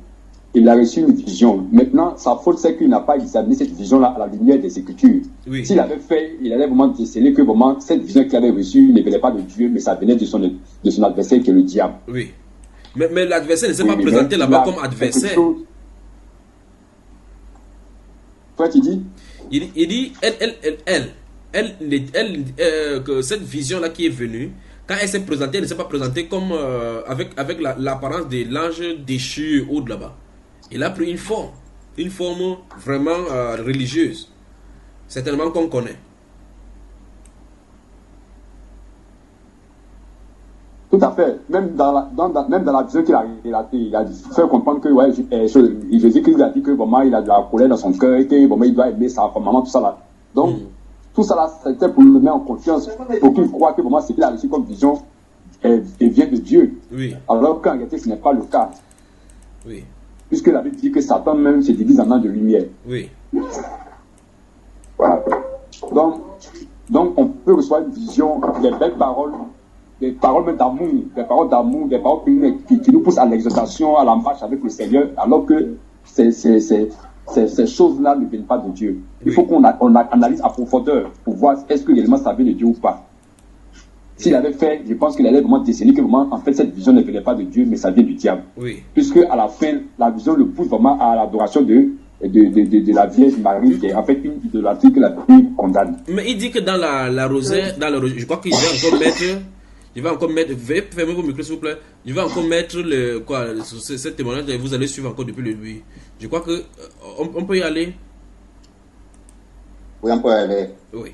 Speaker 6: Maintenant, sa faute, c'est qu'il n'a pas examiné cette vision-là à la lumière des Écritures. Oui. S'il avait fait, il allait vraiment déceler que vraiment, cette vision qu'il avait reçue ne venait pas de Dieu, mais ça venait de son adversaire qui est le diable.
Speaker 3: Oui. Mais l'adversaire ne s'est pas présenté là-bas comme adversaire.
Speaker 6: Toi, tu dis?
Speaker 3: Il dit, que cette vision-là qui est venue, quand elle s'est présentée, elle ne s'est pas présentée comme avec l'apparence de l'ange déchu haut de là-bas. Il a pris une forme vraiment religieuse, certainement qu'on connaît.
Speaker 6: Tout à fait. Même dans la vision qu'il a fait comprendre que Jésus-Christ a dit que vraiment il a de la colère dans son cœur et que vraiment il doit aimer sa maman, tout ça là. Donc, tout ça là, c'était pour le mettre en confiance, pour qu'il croie que vraiment ce qu'il a reçu comme vision vient de Dieu. Oui. Alors qu'en réalité, ce n'est pas le cas.
Speaker 3: Oui.
Speaker 6: Puisque la Bible dit que Satan même se divise en ange de lumière.
Speaker 3: Oui.
Speaker 6: Voilà. Donc, on peut recevoir une vision, des belles paroles, des paroles même d'amour, des paroles qui nous poussent à l'exaltation, à la marche avec le Seigneur, alors que ces choses-là ne viennent pas de Dieu. Il faut qu'on analyse à profondeur pour voir est-ce que l'élément ça vient de Dieu ou pas. S'il avait fait, je pense qu'il allait vraiment déceler que vraiment, en fait, cette vision ne venait pas de Dieu, mais ça vient du diable.
Speaker 3: Oui.
Speaker 6: Puisque à la fin, la vision le pousse vraiment à l'adoration de la Vierge Marie, qui est en fait une idolâtrie que la Bible condamne.
Speaker 3: Mais il dit que dans la rosaire, je crois qu'il va encore mettre, fermez vos micros s'il vous plaît, je vais encore mettre ce témoignage, vous allez suivre encore depuis le début. Je crois que on peut y aller.
Speaker 7: Oui, on peut y aller.
Speaker 3: Oui.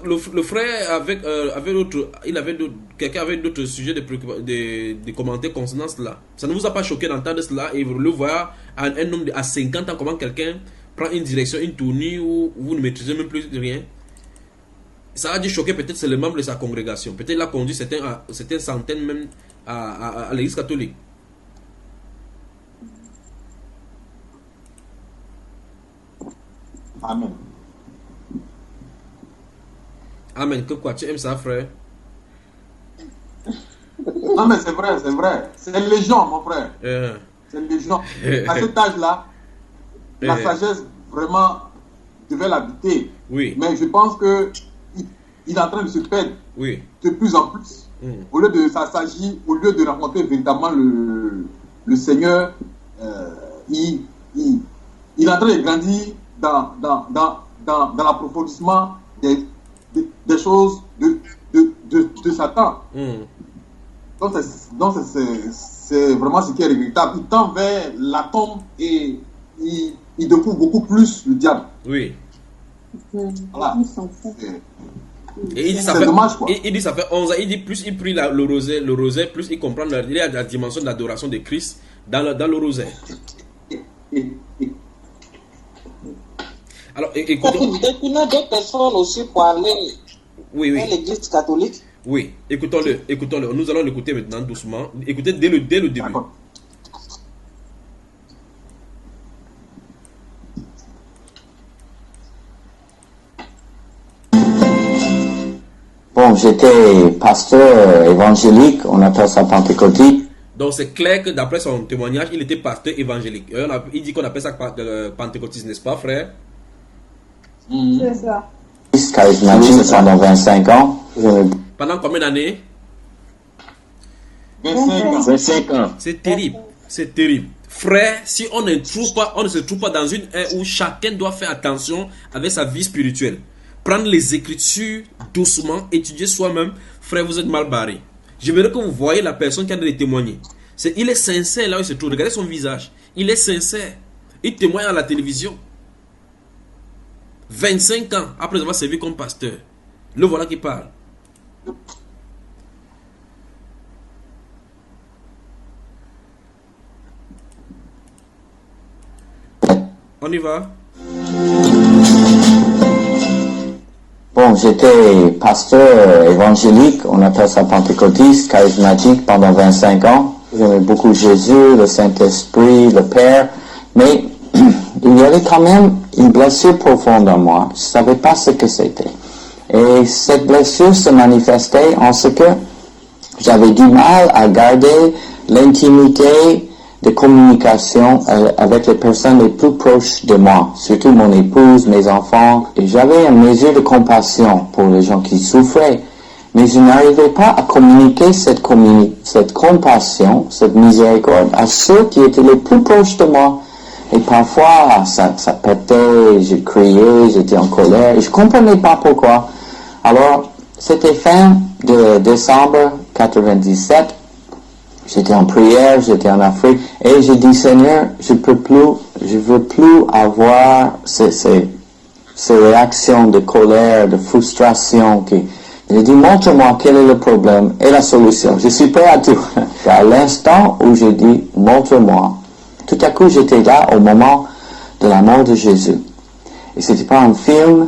Speaker 3: Le frère avait d'autres, quelqu'un avait d'autres sujets de commenter concernant cela. Ça ne vous a pas choqué d'entendre cela et vous le voyez à un homme à 50 ans comment quelqu'un prend une direction, une tournure où vous ne maîtrisez même plus rien. Ça a dû choquer peut-être c'est le membre de sa congrégation. Peut-être il a conduit certaines centaines même à l'église catholique.
Speaker 12: Amen.
Speaker 3: Amen. Que quoi? Tu aimes ça, frère?
Speaker 12: Non, mais c'est vrai. C'est légion, mon frère. C'est légion. À cet âge-là, la sagesse, vraiment, devait l'habiter.
Speaker 3: Oui.
Speaker 12: Mais je pense qu'il est en train de se perdre de plus en plus. Au lieu de s'assagir, au lieu de rencontrer véritablement le Seigneur, il est en train de grandir dans l'approfondissement des choses de Satan. Donc c'est vraiment ce qui est regrettable. Il tend vers la tombe et il découvre beaucoup plus le diable.
Speaker 3: Oui.
Speaker 12: Voilà.
Speaker 3: Et il dit, ça fait, dommage, quoi. Il dit ça fait 11 ans. Il dit plus il prie le rosaire, plus il comprend il y a la dimension de l'adoration de Christ dans le rosaire. Alors, écoutons.
Speaker 5: Il y a d'autres personnes aussi pour aller
Speaker 3: à
Speaker 5: l'église catholique.
Speaker 3: Oui, écoutons-le. Nous allons l'écouter maintenant doucement. Écoutez dès le début.
Speaker 10: Bon, j'étais pasteur évangélique, on appelle ça pentecôtiste.
Speaker 3: Donc c'est clair que d'après son témoignage, il était pasteur évangélique. Il dit qu'on appelle ça pentecôtiste, n'est-ce pas, frère?
Speaker 9: C'est ça.
Speaker 10: Charismatique pendant 25 ans.
Speaker 3: Pendant combien d'années?
Speaker 10: 25 ans.
Speaker 3: C'est terrible. C'est terrible. Frère, si on ne se trouve pas dans une ère où chacun doit faire attention avec sa vie spirituelle, prendre les Écritures doucement, étudier soi-même, frère, vous êtes mal barré. J'aimerais que vous voyez la personne qui a de témoigner. Il est sincère là où il se trouve. Regardez son visage. Il est sincère. Il témoigne à la télévision. 25 ans après avoir servi comme pasteur. Le voilà qui parle. On y va.
Speaker 10: Bon, j'étais pasteur évangélique, on appelle ça pentecôtiste, charismatique pendant 25 ans. J'aimais beaucoup Jésus, le Saint-Esprit, le Père, mais il y avait quand même une blessure profonde en moi. Je ne savais pas ce que c'était. Et cette blessure se manifestait en ce que j'avais du mal à garder l'intimité de communication avec les personnes les plus proches de moi, surtout mon épouse, mes enfants. Et j'avais une mesure de compassion pour les gens qui souffraient, mais je n'arrivais pas à communiquer cette compassion, cette miséricorde à ceux qui étaient les plus proches de moi. Et parfois, ça pétait, je criais, j'étais en colère, et je comprenais pas pourquoi. Alors, c'était fin de décembre 97, j'étais en prière, j'étais en Afrique, et j'ai dit, Seigneur, je veux plus avoir ces réactions de colère, de frustration. J'ai dit, montre-moi quel est le problème et la solution. Je suis prêt à tout. À l'instant où j'ai dit, montre-moi, tout à coup, j'étais là au moment de la mort de Jésus. Et c'était pas un film,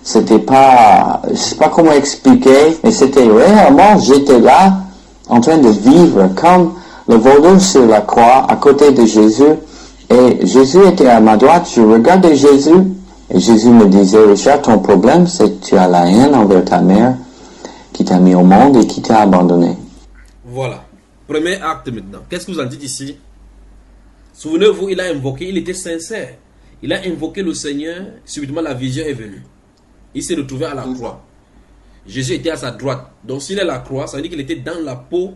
Speaker 10: c'était pas, je sais pas comment expliquer, mais c'était réellement, j'étais là, en train de vivre comme le voleur sur la croix à côté de Jésus. Et Jésus était à ma droite, je regardais Jésus, et Jésus me disait, Richard, ton problème, c'est que tu as la haine envers ta mère, qui t'a mis au monde et qui t'a abandonné.
Speaker 3: Voilà. Premier acte maintenant. Qu'est-ce que vous en dites ici? Souvenez-vous, il a invoqué, il était sincère. Il a invoqué le Seigneur, subitement la vision est venue. Il s'est retrouvé à la croix. Jésus était à sa droite. Donc s'il est à la croix, ça veut dire qu'il était dans la peau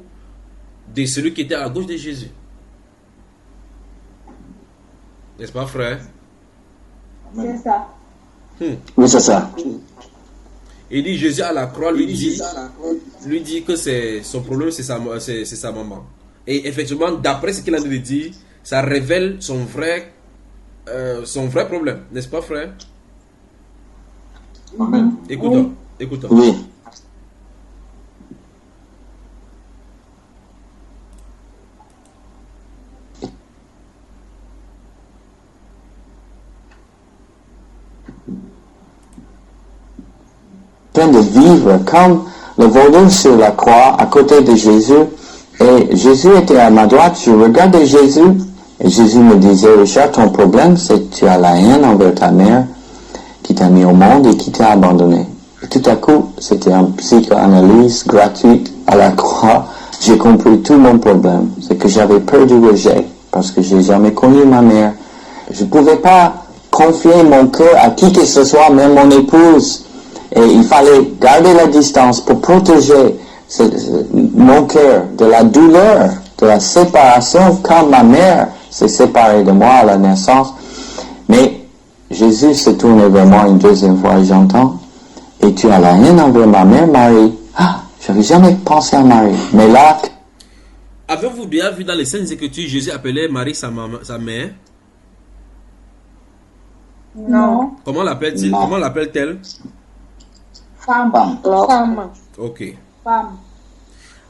Speaker 3: de celui qui était à la gauche de Jésus. N'est-ce pas, frère?
Speaker 9: C'est ça.
Speaker 10: Oui, c'est ça.
Speaker 3: Il dit Jésus à la croix lui dit que son problème c'est sa maman. Et effectivement, d'après ce qu'il a dit, ça révèle son vrai problème, n'est-ce pas, frère?
Speaker 12: Amen.
Speaker 3: Écoutons.
Speaker 10: Oui. Train de vivre comme le voleur sur la croix à côté de Jésus, et Jésus était à ma droite, je regardais Jésus, et Jésus me disait, Richard, ton problème, c'est que tu as la haine envers ta mère, qui t'a mis au monde et qui t'a abandonné. Et tout à coup, c'était une psychoanalyse gratuite à la croix. J'ai compris tout mon problème. C'est que j'avais peur du rejet, parce que j'ai jamais connu ma mère. Je pouvais pas confier mon cœur à qui que ce soit, même mon épouse. Et il fallait garder la distance pour protéger mon cœur de la douleur, de la séparation, quand ma mère s'est séparée de moi à la naissance. Mais Jésus se tourne vers moi une deuxième fois et j'entends, et tu as la haine envers ma mère, Marie. Ah, j'avais jamais pensé à Marie. Mais là,
Speaker 3: Avez-vous bien vu dans les Saintes Écritures, Jésus appelait Marie sa mère?
Speaker 9: Non.
Speaker 3: Comment l'appelle-t-il? Comment l'appelle-t-elle?
Speaker 9: Femme. Femme.
Speaker 3: Ok.
Speaker 9: Femme.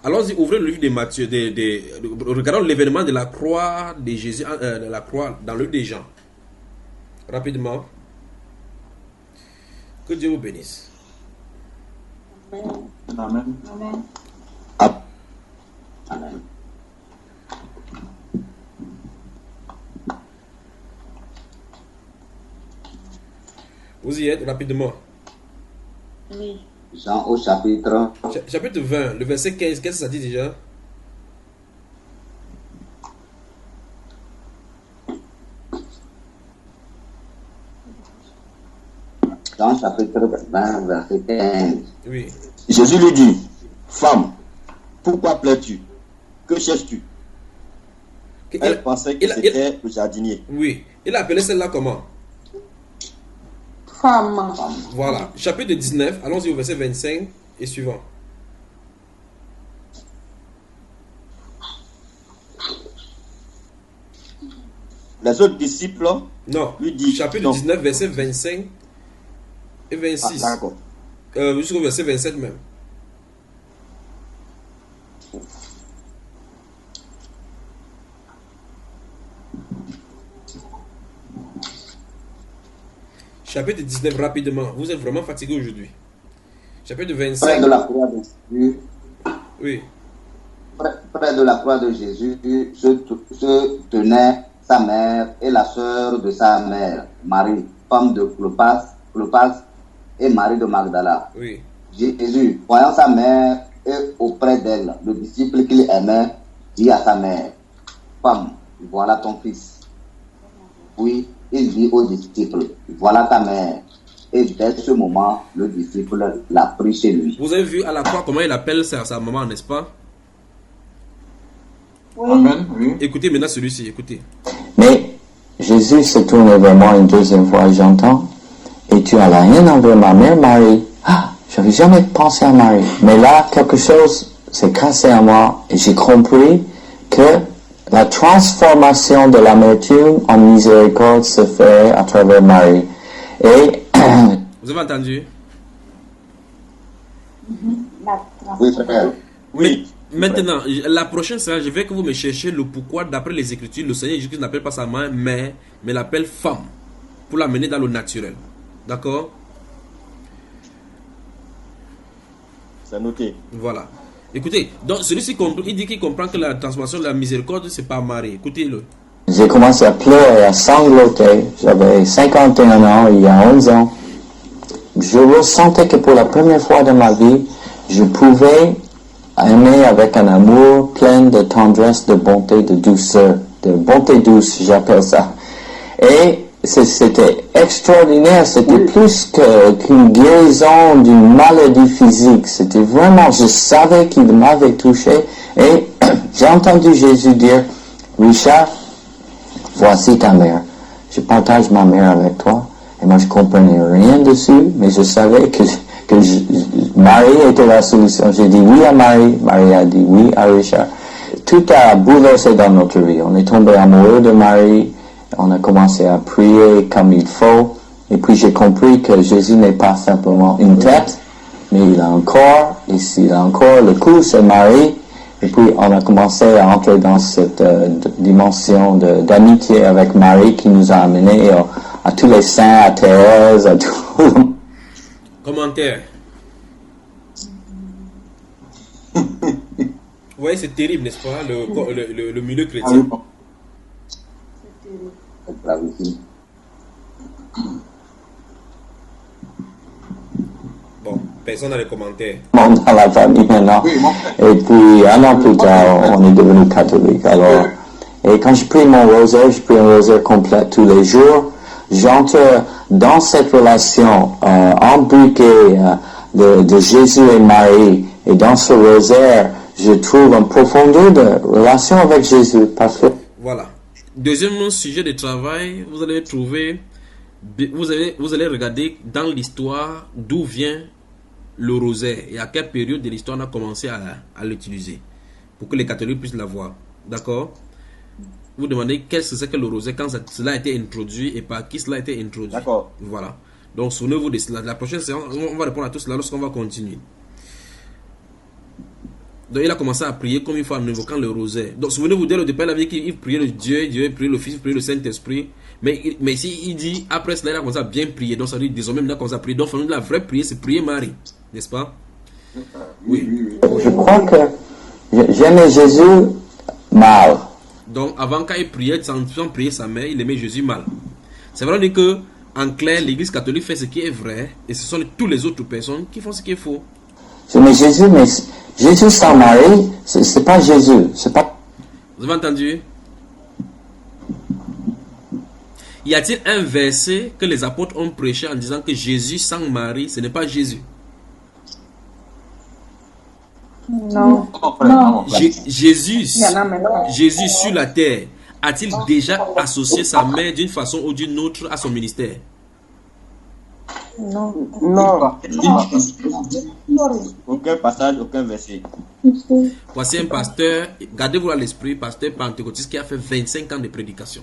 Speaker 3: Allons-y, ouvrez le livre de Matthieu. Regardons l'événement de la croix de Jésus, de la croix dans le livre des Jean. Rapidement. Que Dieu vous bénisse.
Speaker 9: Amen.
Speaker 12: Amen.
Speaker 9: Amen.
Speaker 7: Amen.
Speaker 3: Vous y êtes rapidement.
Speaker 9: Oui.
Speaker 7: Jean au chapitre.
Speaker 3: Chapitre 20, le verset 15, qu'est-ce que ça dit déjà?
Speaker 7: Jean chapitre 20, verset 15.
Speaker 3: Oui.
Speaker 8: Jésus lui dit, femme, pourquoi plais-tu? Que cherches-tu? Elle pensait que c'était le jardinier.
Speaker 3: Oui. Il a appelé celle-là comment?
Speaker 9: Femme.
Speaker 3: Voilà. Chapitre 19, allons-y au verset 25 et suivant.
Speaker 8: Les autres disciples
Speaker 3: Non.
Speaker 8: lui disent.
Speaker 3: Chapitre 19, verset 25 et 26.
Speaker 8: Ah, d'accord.
Speaker 3: Jusqu'au verset 27 même. Chapitre 19, rapidement. Vous êtes vraiment fatigué aujourd'hui. Chapitre 25.
Speaker 7: Près de la croix de Jésus.
Speaker 3: Oui.
Speaker 7: Près de la croix de Jésus se tenait sa mère et la sœur de sa mère, Marie, femme de Clopas et Marie de Magdala.
Speaker 3: Oui.
Speaker 7: Jésus, voyant sa mère et auprès d'elle, le disciple qu'il aimait, dit à sa mère, femme, voilà ton fils. Puis il dit au disciple, voilà ta mère. Et dès ce moment, le disciple l'a pris chez lui.
Speaker 3: Vous avez vu à la croix comment il appelle sa maman, n'est-ce pas?
Speaker 9: Oui.
Speaker 12: Amen. Oui.
Speaker 3: Écoutez maintenant celui-ci, écoutez.
Speaker 10: Mais Jésus se tourne vers moi une deuxième fois, j'entends. Et tu as la haine envers ma mère, Marie. Ah, j'avais jamais pensé à Marie. Mais là, quelque chose s'est cassé en moi et j'ai compris que la transformation de l'amertume en miséricorde se fait à travers Marie. Et
Speaker 3: vous avez entendu?
Speaker 7: Oui, frère.
Speaker 8: Oui.
Speaker 3: Maintenant, la prochaine séance, je veux que vous me cherchiez le pourquoi, d'après les Écritures, le Seigneur Jésus n'appelle pas sa mère mère, mais l'appelle femme, pour l'amener dans le naturel. D'accord?
Speaker 8: C'est noté.
Speaker 3: Voilà. Écoutez, donc celui-ci, il dit qu'il comprend que la transformation de la miséricorde, c'est pas Marie. Écoutez-le.
Speaker 10: j'ai commencé à pleurer, à sangloter. J'avais 51 ans, il y a 11 ans. Je ressentais que pour la première fois de ma vie, je pouvais aimer avec un amour plein de tendresse, de bonté, de douceur, de bonté douce, j'appelle ça. Et c'était extraordinaire, c'était plus qu'une guérison d'une maladie physique. C'était vraiment, je savais qu'il m'avait touché et j'ai entendu Jésus dire, Richard, voici ta mère. Je partage ma mère avec toi. Et moi, je comprenais rien dessus, mais je savais que Marie était la solution. J'ai dit oui à Marie, Marie a dit oui à Richard. Tout a bouleversé dans notre vie. On est tombé amoureux de Marie, on a commencé à prier comme il faut, et puis j'ai compris que Jésus n'est pas simplement une tête, mais il a un corps, et s'il a un corps, le cou c'est Marie, et puis on a commencé à entrer dans cette dimension d'amitié avec Marie qui nous a amenés à tous les saints, à Thérèse, à tout.
Speaker 3: Commentaire. Vous voyez, c'est terrible, n'est-ce pas, le milieu chrétien. Bon, personne n'a les commentaires.
Speaker 10: Dans la famille maintenant. Et puis, un an plus tard, on est devenu catholique. Alors, et quand je prie mon rosaire, je prie un rosaire complet tous les jours. J'entre dans cette relation imbriquée de Jésus et Marie. Et dans ce rosaire, je trouve une profondeur de relation avec Jésus. Parce que...
Speaker 3: Voilà. Deuxième sujet de travail, vous allez trouver, vous allez regarder dans l'histoire d'où vient le rosaire et à quelle période de l'histoire on a commencé à l'utiliser. pour que les catholiques puissent la voir. D'accord? Vous demandez qu'est-ce que c'est que le rosaire, quand cela a été introduit et par qui cela a été introduit.
Speaker 8: D'accord.
Speaker 3: Voilà. Donc, souvenez-vous de cela. La prochaine séance, on va répondre à tout cela lorsqu'on va continuer. Donc, il a commencé à prier comme il faut en invoquant le rosaire. Donc, souvenez-vous, dès le départ, il a dit qu'il priait le Dieu, Dieu priait le Fils, priait le Saint-Esprit. Mais ici, il dit, après cela, il a commencé à bien prier. Donc, ça veut dire, désormais, il a commencé à prier. Donc, la vraie prière, c'est prier Marie. N'est-ce pas? Oui.
Speaker 10: Je crois que j'aimais Jésus mal.
Speaker 3: Donc, avant, quand il priait, sans prier sa mère, il aimait Jésus mal. C'est vrai que, en clair, l'Église catholique fait ce qui est vrai, et ce sont tous les autres personnes qui font ce qui est faux.
Speaker 10: J'aimais Jésus, mais Jésus sans Marie, c'est pas Jésus. C'est pas.
Speaker 3: Vous avez entendu? Y a-t-il un verset que les apôtres ont prêché en disant que Jésus sans Marie, ce n'est pas Jésus?
Speaker 9: Non.
Speaker 3: Jésus sur la terre, a-t-il déjà associé sa mère d'une façon ou d'une autre à son ministère?
Speaker 9: Non.
Speaker 8: Aucun passage, aucun verset.
Speaker 3: Voici un pasteur, gardez-vous à l'esprit, pasteur pentecôtiste qui a fait 25 ans de prédication.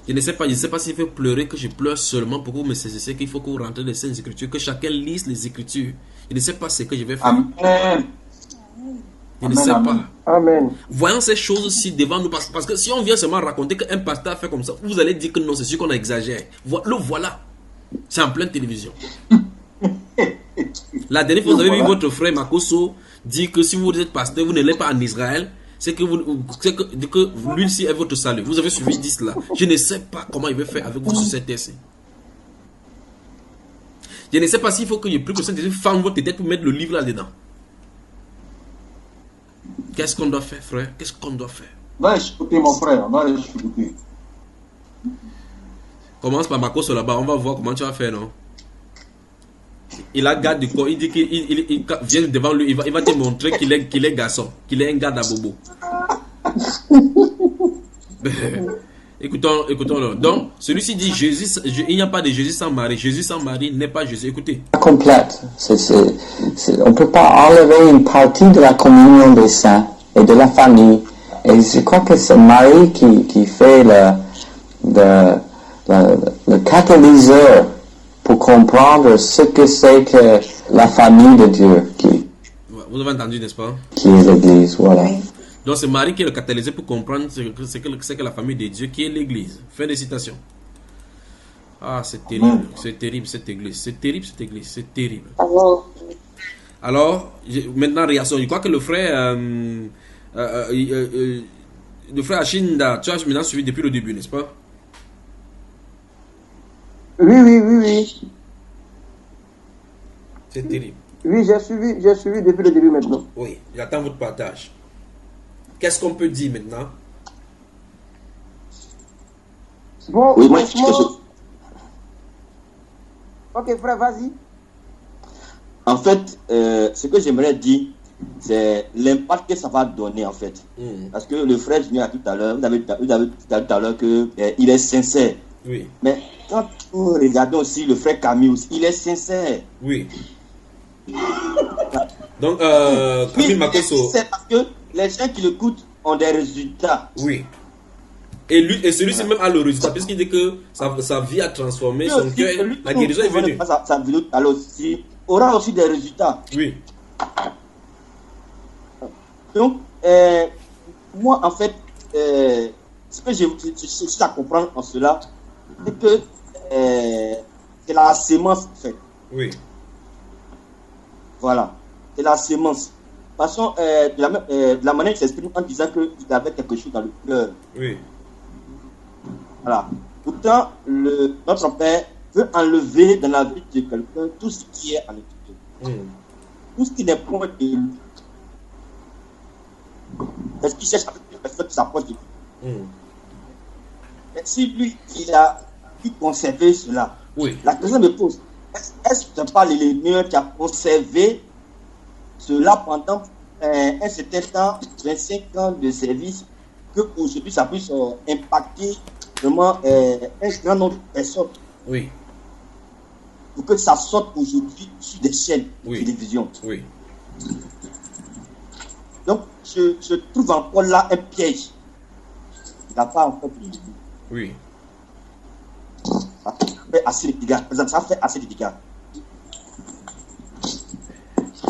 Speaker 3: Je ne sais pas s'il fait pleurer, que je pleure seulement pour que vous me saisissiez qu'il faut que vous rentrez dans les Saintes Écritures, que chacun lise les Écritures. Je ne sais pas ce que je vais faire.
Speaker 12: Amen.
Speaker 3: Je ne sais pas.
Speaker 11: Amen.
Speaker 3: Voyons ces choses-ci devant nous, parce que si on vient seulement raconter qu'un pasteur a fait comme ça, vous allez dire que non, c'est sûr qu'on a exagéré. Le voilà. C'est en pleine télévision. La dernière fois, vous avez vu votre frère Makoso dire que si vous êtes pasteur, vous n'allez pas en Israël. C'est que lui aussi est votre salut. Vous avez suivi 10 là. Je ne sais pas comment il veut faire avec vous sur cette terre. Je ne sais pas s'il faut que je prie que le Saint-Esprit ferme votre tête pour mettre le livre là-dedans. Qu'est-ce qu'on doit faire, frère? Qu'est-ce qu'on doit faire?
Speaker 12: On va écouter mon frère. On va écouter.
Speaker 3: Commence par Makoso là-bas. On va voir comment tu vas faire, non? Il a garde du corps, il dit qu'il vient devant lui, il va te montrer qu'il est garçon, qu'il est un garde à bobo. Écoutons-le. Donc, celui-ci dit Jésus, il n'y a pas de Jésus sans Marie. Jésus sans Marie n'est pas Jésus. Écoutez.
Speaker 10: Complète. On ne peut pas enlever une partie de la communion des saints et de la famille. Et je crois que c'est Marie qui fait le catalyseur pour comprendre ce que c'est que la famille de Dieu
Speaker 3: vous avez entendu, n'est-ce pas?
Speaker 10: Qui est l'Église, voilà.
Speaker 3: Donc c'est Marie qui est le catalyseur pour comprendre ce que la famille de Dieu, qui est l'Église. Fin de citation. Ah, c'est terrible, c'est terrible cette Église, c'est terrible cette Église, c'est terrible. Alors, maintenant réaction. Je crois que le frère Achinda, tu as maintenant suivi depuis le début, n'est-ce pas?
Speaker 11: Oui.
Speaker 3: C'est terrible.
Speaker 11: Oui, j'ai suivi depuis le début maintenant.
Speaker 3: Oui, j'attends votre partage. Qu'est-ce qu'on peut dire maintenant?
Speaker 11: Bon,
Speaker 8: oui,
Speaker 11: ok, frère, vas-y.
Speaker 8: En fait, ce que j'aimerais dire, c'est l'impact que ça va donner, en fait. Parce que le frère Junior a tout à l'heure, vous avez dit tout à l'heure qu'il est sincère.
Speaker 3: Oui.
Speaker 8: Mais quand nous regardons aussi le frère Camille aussi, il est sincère.
Speaker 3: Oui. Donc, Camille Makoso.
Speaker 8: C'est parce que les gens qui l'écoutent ont des résultats.
Speaker 3: Oui. Et celui-ci même a le résultat, puisqu'il dit que sa vie a transformé, son cœur, la guérison est venue.
Speaker 8: Sa vidéo alors aussi aura aussi des résultats.
Speaker 3: Oui.
Speaker 8: Donc, moi, en fait, ce que je cherche à comprendre en cela, c'est que c'est la sémence, en fait.
Speaker 3: Oui.
Speaker 8: Voilà. C'est la sémence. De toute façon, de la manière qu'il s'exprime en disant qu'il avait quelque chose dans le cœur.
Speaker 3: Oui.
Speaker 8: Voilà. Pourtant, notre Père veut enlever dans la vie de quelqu'un tout ce qui est à l'intérieur. Tout ce qui n'est point de lui. Est-ce qu'il cherche à faire que personne s'approche de lui? Et si lui, il a pu conserver cela,
Speaker 3: oui.
Speaker 8: La question me pose, est-ce que tu pas l'ennemi qui a conservé cela pendant un certain temps, 25 ans de service, que aujourd'hui ça puisse impacter vraiment un grand nombre de personnes?
Speaker 3: Oui.
Speaker 8: Pour que ça sorte aujourd'hui sur des chaînes de télévision.
Speaker 3: Oui.
Speaker 8: Donc, je trouve encore là un piège. Il n'a pas encore pris.
Speaker 3: Oui.
Speaker 8: Ça fait assez de dégâts. Ça fait assez de dégâts.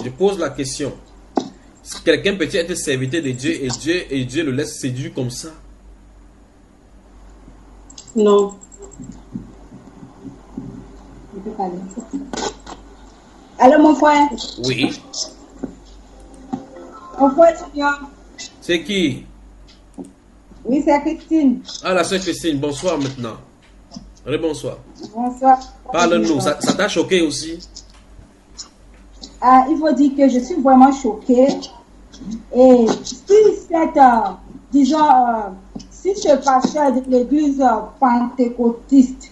Speaker 3: Je pose la question. Quelqu'un peut être serviteur de Dieu et Dieu le laisse séduire comme ça?
Speaker 13: Non. Je peux parler. Allô, mon frère?
Speaker 3: Oui.
Speaker 13: Mon frère,
Speaker 3: c'est qui?
Speaker 13: Oui, c'est Christine.
Speaker 3: Ah, la sœur Christine, bonsoir maintenant. Rebonsoir.
Speaker 13: Bonsoir.
Speaker 3: Parle-nous, ça t'a choqué aussi?
Speaker 13: Il faut dire que je suis vraiment choquée. Et si cette, si ce pasteur de l'église pentecôtiste,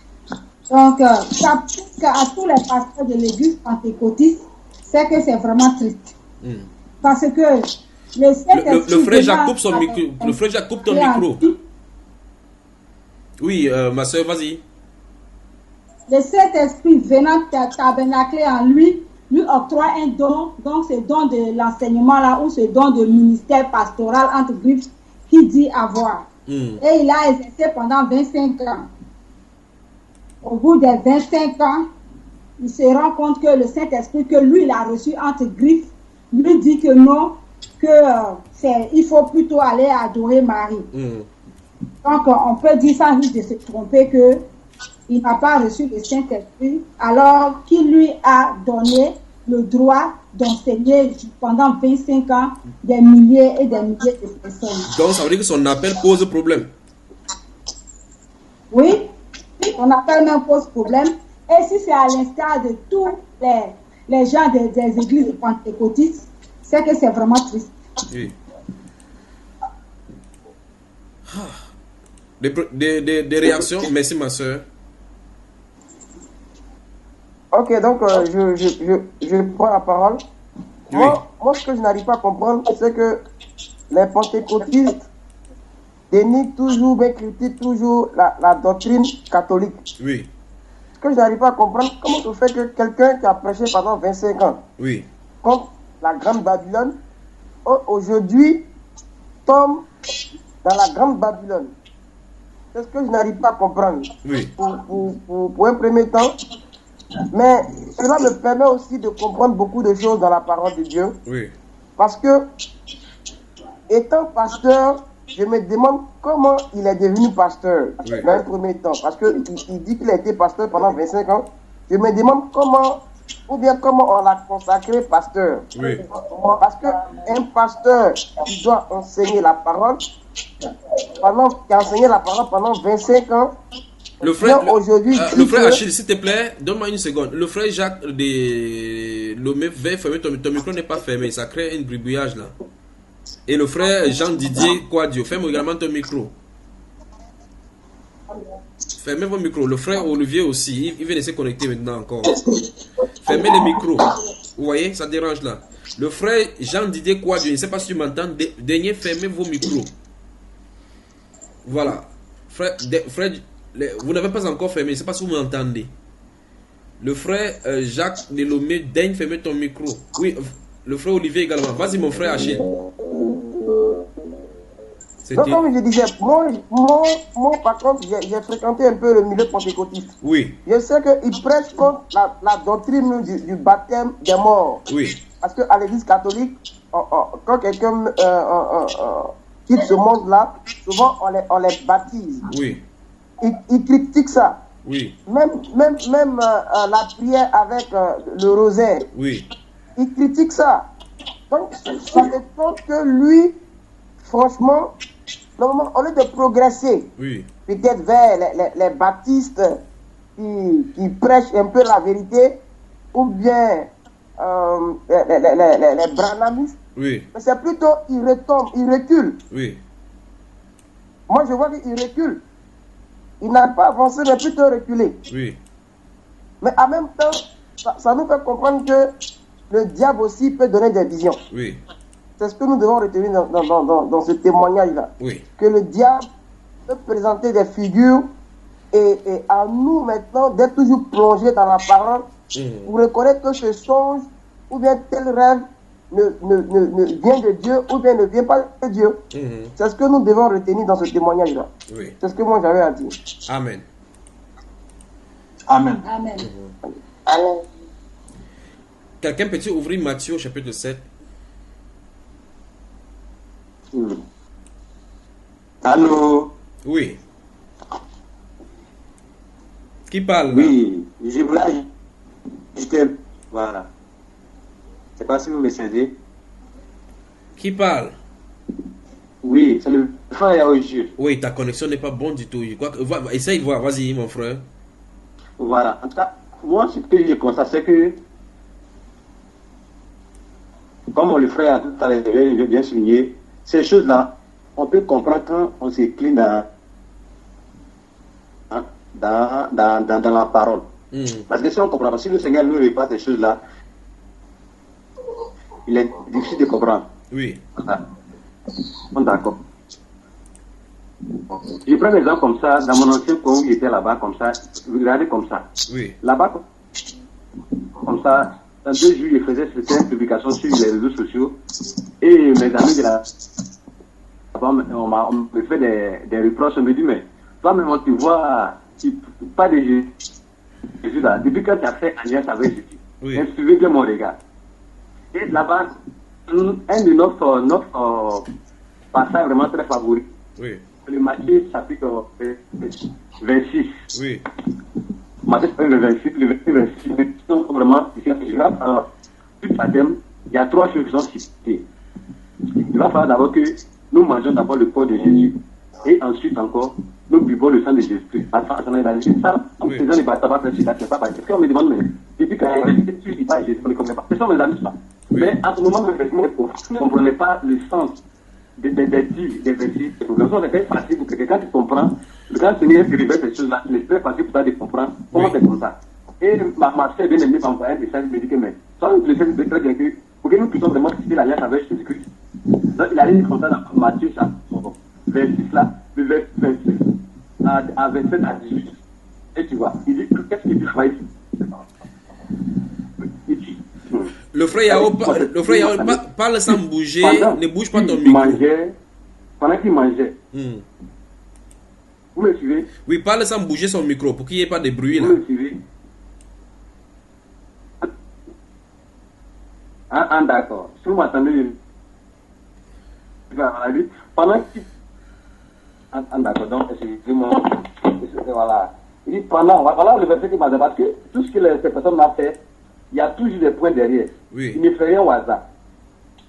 Speaker 13: donc s'applique à tous les pasteurs de l'église pentecôtiste, c'est que c'est vraiment triste. Parce que
Speaker 3: le frère Jacques coupe son micro. Le frère Jacques coupe ton micro. Oui, ma soeur, vas-y.
Speaker 13: Le Saint-Esprit venant tabernacler en lui octroie un don, donc ce don de l'enseignement là, ou ce don de ministère pastoral entre griffes qui dit avoir. Et il a exercé pendant 25 ans. Au bout des 25 ans, il se rend compte que le Saint-Esprit que lui il a reçu entre griffes lui dit que non, que il faut plutôt aller adorer Marie. Donc on peut dire sans risque de se tromper que il n'a pas reçu le Saint-Esprit alors qu'il lui a donné le droit d'enseigner pendant 25 ans des milliers et des milliers de personnes.
Speaker 3: Donc ça veut dire que son appel pose problème.
Speaker 13: Oui, son appel même pose problème. Et si c'est à l'instar de tous les gens des églises pentecôtistes, c'est que c'est vraiment triste.
Speaker 3: Oui. Des réactions? Merci ma soeur.
Speaker 11: Ok, donc je prends la parole. Oui. Moi, ce que je n'arrive pas à comprendre, c'est que les pentecôtistes dénigrent toujours, mais critiquent toujours la doctrine catholique.
Speaker 3: Oui.
Speaker 11: Ce que je n'arrive pas à comprendre, comment se fait que quelqu'un qui a prêché pendant 25 ans contre la Grande Babylone, aujourd'hui tombe dans la Grande Babylone. C'est ce que je n'arrive pas à comprendre.
Speaker 3: Oui.
Speaker 11: Pour un premier temps. Mais cela me permet aussi de comprendre beaucoup de choses dans la parole de Dieu.
Speaker 3: Oui.
Speaker 11: Parce que, étant pasteur, je me demande comment il est devenu pasteur dans un premier temps. Parce qu'il dit qu'il a été pasteur pendant 25 ans. Je me demande comment on l'a consacré pasteur.
Speaker 3: Oui.
Speaker 11: Parce qu'un pasteur qui doit enseigner la parole, qui a enseigné la parole pendant 25 ans,
Speaker 3: le frère
Speaker 11: Achille,
Speaker 3: s'il te plaît, donne-moi une seconde. Le frère Jacques de Lomé, veuille fermer ton micro n'est pas fermé, ça crée un gribouillage là. Et le frère Jean Didier Quadio, ferme également ton micro. Fermez vos micros. Le frère Olivier aussi, il vient de se connecter maintenant encore. Fermez les micros. Vous voyez, ça dérange là. Le frère Jean Didier Quadio, je ne sais pas si tu m'entends, dernier, fermez vos micros. Voilà. Frère vous n'avez pas encore fermé, je ne sais pas si vous m'entendez. Le frère Jacques Delomé, daigne fermer ton micro. Oui, le frère Olivier également. Vas-y mon frère Achille.
Speaker 11: Donc comme je disais, moi par contre, j'ai fréquenté un peu le milieu pentecôtiste.
Speaker 3: Oui.
Speaker 11: Je sais qu'il prêche contre la doctrine du baptême des morts.
Speaker 3: Oui.
Speaker 11: Parce qu'à l'église catholique, quand quelqu'un quitte ce monde-là, souvent on les baptise.
Speaker 3: Oui.
Speaker 11: Il critique ça.
Speaker 3: Oui.
Speaker 11: Même la prière avec le rosaire.
Speaker 3: Oui.
Speaker 11: Il critique ça. Donc, ça m'étonne que lui, franchement, normalement, au lieu de progresser, peut-être vers les baptistes qui prêchent un peu la vérité, ou bien les branhamistes, mais c'est plutôt, il retombe, il recule.
Speaker 3: Oui.
Speaker 11: Moi, je vois qu'il recule. Il n'a pas avancé, mais plutôt reculé.
Speaker 3: Oui.
Speaker 11: Mais en même temps, ça nous fait comprendre que le diable aussi peut donner des visions.
Speaker 3: Oui.
Speaker 11: C'est ce que nous devons retenir dans ce témoignage-là.
Speaker 3: Oui.
Speaker 11: Que le diable peut présenter des figures et à nous maintenant d'être toujours plongés dans la parole pour reconnaître que ce songe ou bien tel rêve vient de Dieu ou bien ne vient pas de Dieu. C'est ce que nous devons retenir dans ce témoignage-là.
Speaker 3: Oui.
Speaker 11: C'est ce que moi j'avais à dire.
Speaker 3: Amen.
Speaker 12: Amen.
Speaker 13: Amen.
Speaker 11: Amen.
Speaker 3: Quelqu'un peut-il ouvrir Matthieu chapitre 7?
Speaker 8: Allô?
Speaker 3: Oui. Qui parle?
Speaker 8: Oui, je voulais ajouter. Voilà. Je ne sais pas si vous me suivez.
Speaker 3: Qui parle?
Speaker 8: Oui, c'est le frère Yaoju.
Speaker 3: Oui, ta connexion n'est pas bonne du tout. Je crois que... Essaye de voir, vas-y, mon frère.
Speaker 8: Voilà. En tout cas, moi, ce que je constate, c'est que, comme le frère a tout à l'heure bien souligné, ces choses-là, on peut comprendre quand on s'incline dans la parole. Parce que si on comprend, si le Seigneur ne nous révèle pas ces choses-là, il est difficile de comprendre.
Speaker 3: Oui.
Speaker 8: D'accord. Je prends un exemple comme ça, dans mon ancien coin où j'étais là-bas, comme ça, regardez comme ça.
Speaker 3: Oui.
Speaker 8: Là-bas, comme ça, dans 2 jours, je faisais certaines publications sur les réseaux sociaux et mes amis de la... On me fait des reproches, on me dit, mais toi-même, tu vois, pas de Jésus là, depuis quand tu as fait alliance avec Jésus.
Speaker 3: Oui.
Speaker 8: Suivez bien mon regard. Et là-bas, un de notre passage vraiment très favori.
Speaker 3: Oui.
Speaker 8: Le Matthieu chapitre 26.
Speaker 3: Oui.
Speaker 8: Matthieu chapitre 26, le 26, vraiment, alors, tout baptême, il y a 3 choses qui sont citées. Il va falloir d'abord que nous mangeons d'abord le corps de Jésus. Et ensuite encore, nous buvons le sang de Jésus. Ça, en faisant les baptêmes, c'est pas parce qu'on me demande, mais depuis quand tu ne dis pas Jésus, on ne connaît pas. Ce sont mes amis, pas. Mais à ce moment, vous ne comprenez pas le sens des versets. C'est facile pour que quand tu comprends, quand le Seigneur te révèle ces choses-là, il est très facile pour toi de comprendre comment c'est comme ça. Et ma soeur bien-aimée m'a envoyé un message, me dit que, mais ça, le Seigneur très bien que, pour que nous puissions vraiment citer l'alliance avec Jésus-Christ. Donc, il a dit comme ça dans Matthieu, verset là, le verset 26 à 27 à 18. Et tu vois, il dit, qu'est-ce qu'il dit ici?
Speaker 3: Le frère Yao, parle sans bouger, ne bouge pas ton micro.
Speaker 8: Pendant qu'il mangeait, vous me suivez?
Speaker 3: Oui, parle sans bouger son micro pour qu'il n'y ait pas de bruit là.
Speaker 8: Vous me suivez? D'accord. Si vous m'attendez, pendant qu'il... d'accord, donc, excusez-moi. Voilà. Il dit pendant, voilà le verset qui m'a dit, parce que tout ce que ces personnes ont fait, il y a toujours des points derrière.
Speaker 3: Oui.
Speaker 8: Il ne fait rien au hasard.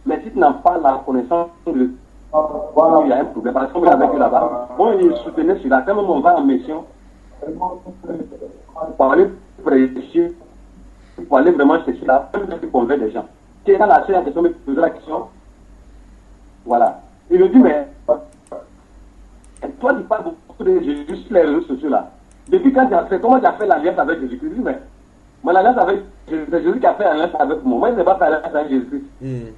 Speaker 8: Mais si tu n'as pas la connaissance de... Voilà, il y a un problème. Parce qu'on est avec eux là-bas. Bon, il soutenait sur la terre, même on va en mission. Pour aller prêcher, pour aller vraiment chercher là, pour convaincre les gens. Quand la sœur a question, me poser la question. Voilà. Il me dit, mais toi, tu parles beaucoup de Jésus sur les réseaux sociaux là. Depuis quand tu as fait, comment tu as fait l'alliance avec Jésus-Christ? Mais l'alliance avec Jésus, c'est Jésus qui a fait l'alliance avec moi. Moi, je n'ai pas fait l'alliance avec Jésus-Christ.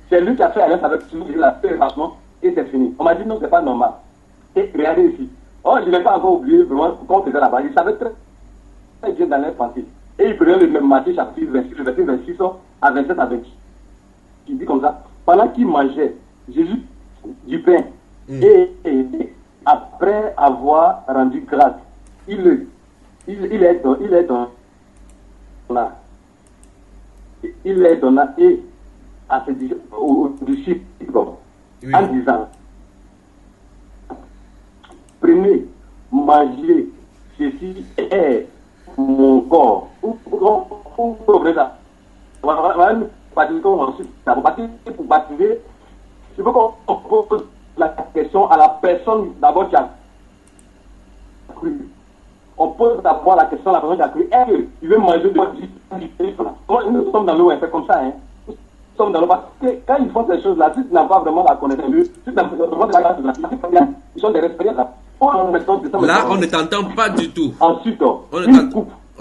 Speaker 8: C'est lui qui a fait l'alliance avec Jésus, il a fait franchement, et c'est fini. On m'a dit non, c'est pas normal. Et regardez ici. Oh, je n'ai pas encore oublié vraiment qu'on faisait là-bas. Il savait très bien dans leur pensée. Et il prenait le même Matthieu chapitre 26, le verset 26 à 27 à 28. Il dit comme ça, pendant qu'il mangeait, Jésus du pain, et après avoir rendu grâce, il est donné et à ses disciples en disant, prenez, mangez, ceci est mon corps. Pour baptiser, il faut qu'on pose la question à la personne d'abord qui a cru. On pose d'abord la question à la personne qui a cru. Est-ce qu'il veut manger de nous sommes dans l'eau, c'est comme ça. Hein. Nous sommes dans l'eau parce que quand ils font ces choses-là, si tu n'as pas vraiment la connaissance, si tu n'as pas vraiment la connaissance, ils sont des expériences là.
Speaker 3: Là, on ne t'entend pas du tout.
Speaker 8: Ensuite,
Speaker 3: on ne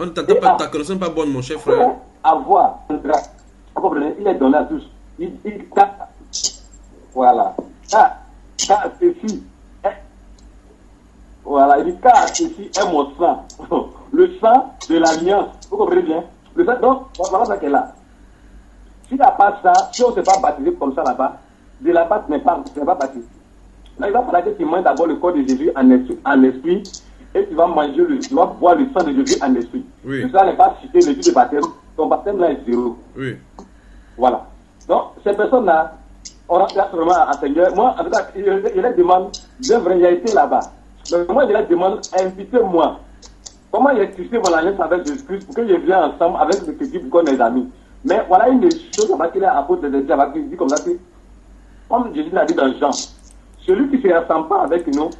Speaker 3: t'entend pas, ta connaissance n'est pas bonne, mon cher frère.
Speaker 8: Avoir une grâce. Vous comprenez? Il est donné à tous. Voilà. Car ceci est... Voilà, il dit car ceci est mon sang. Le sang de l'alliance. Vous comprenez bien? Le sang, donc, voilà ça qu'elle a.
Speaker 14: S'il n'y a pas ça, si on ne s'est pas baptisé comme ça là-bas, de là-bas, tu n'es pas baptisé. Là, il va falloir que tu manges d'abord le corps de Jésus en esprit et tu vas boire le sang de Jésus en esprit.
Speaker 3: Oui.
Speaker 14: Tout ça n'est pas cité le jour de baptême. Ton baptême là est 0.
Speaker 3: Oui.
Speaker 14: Voilà. Donc, ces personnes-là, on remplace vraiment à Seigneur. Moi, en tout cas, je les demande, j'ai été là-bas. Donc, moi, je les demande, invitez-moi. Comment j'ai tissé mon alliance avec Jésus-Christ pour que je vienne ensemble avec les petits pour qu'on est amis. Mais voilà une des choses qu'il a apporté de Dieu, il dit comme ça, comme Jésus l'a dit dans Jean, celui qui ne se rassemble pas avec nous,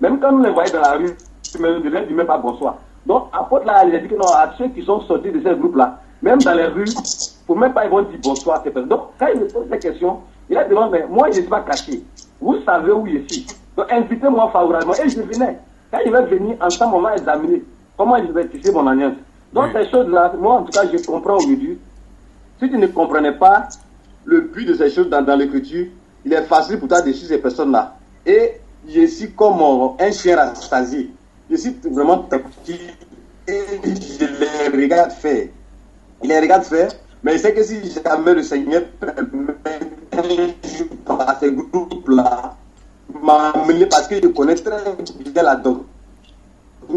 Speaker 14: même quand nous les voyons dans la rue, ne leur dit même pas bonsoir. Donc, apôtre là, il a dit que non, à ceux qui sont sortis de ces groupes-là, même dans les rues, il ne faut même pas ils vont dire bonsoir à ces personnes. Donc, quand il me pose ces questions, il a demandé, mais moi, je ne suis pas caché. Vous savez où je suis. Donc, invitez-moi favorablement. Et je venais. Quand il va venir, ensemble, on va examiner comment je vais tisser mon alliance. Donc, ces choses-là, moi, en tout cas, je comprends aujourd'hui. Si tu ne comprenais pas le but de ces choses dans l'écriture, il est facile pour toi de suivre ces personnes-là. Et je suis comme un chien rassasié. Je suis vraiment tranquille et je les regarde faire. Il les regarde faire, mais il sait que si jamais le Seigneur permet à ces groupes-là m'amener parce que je connais très bien la doctrine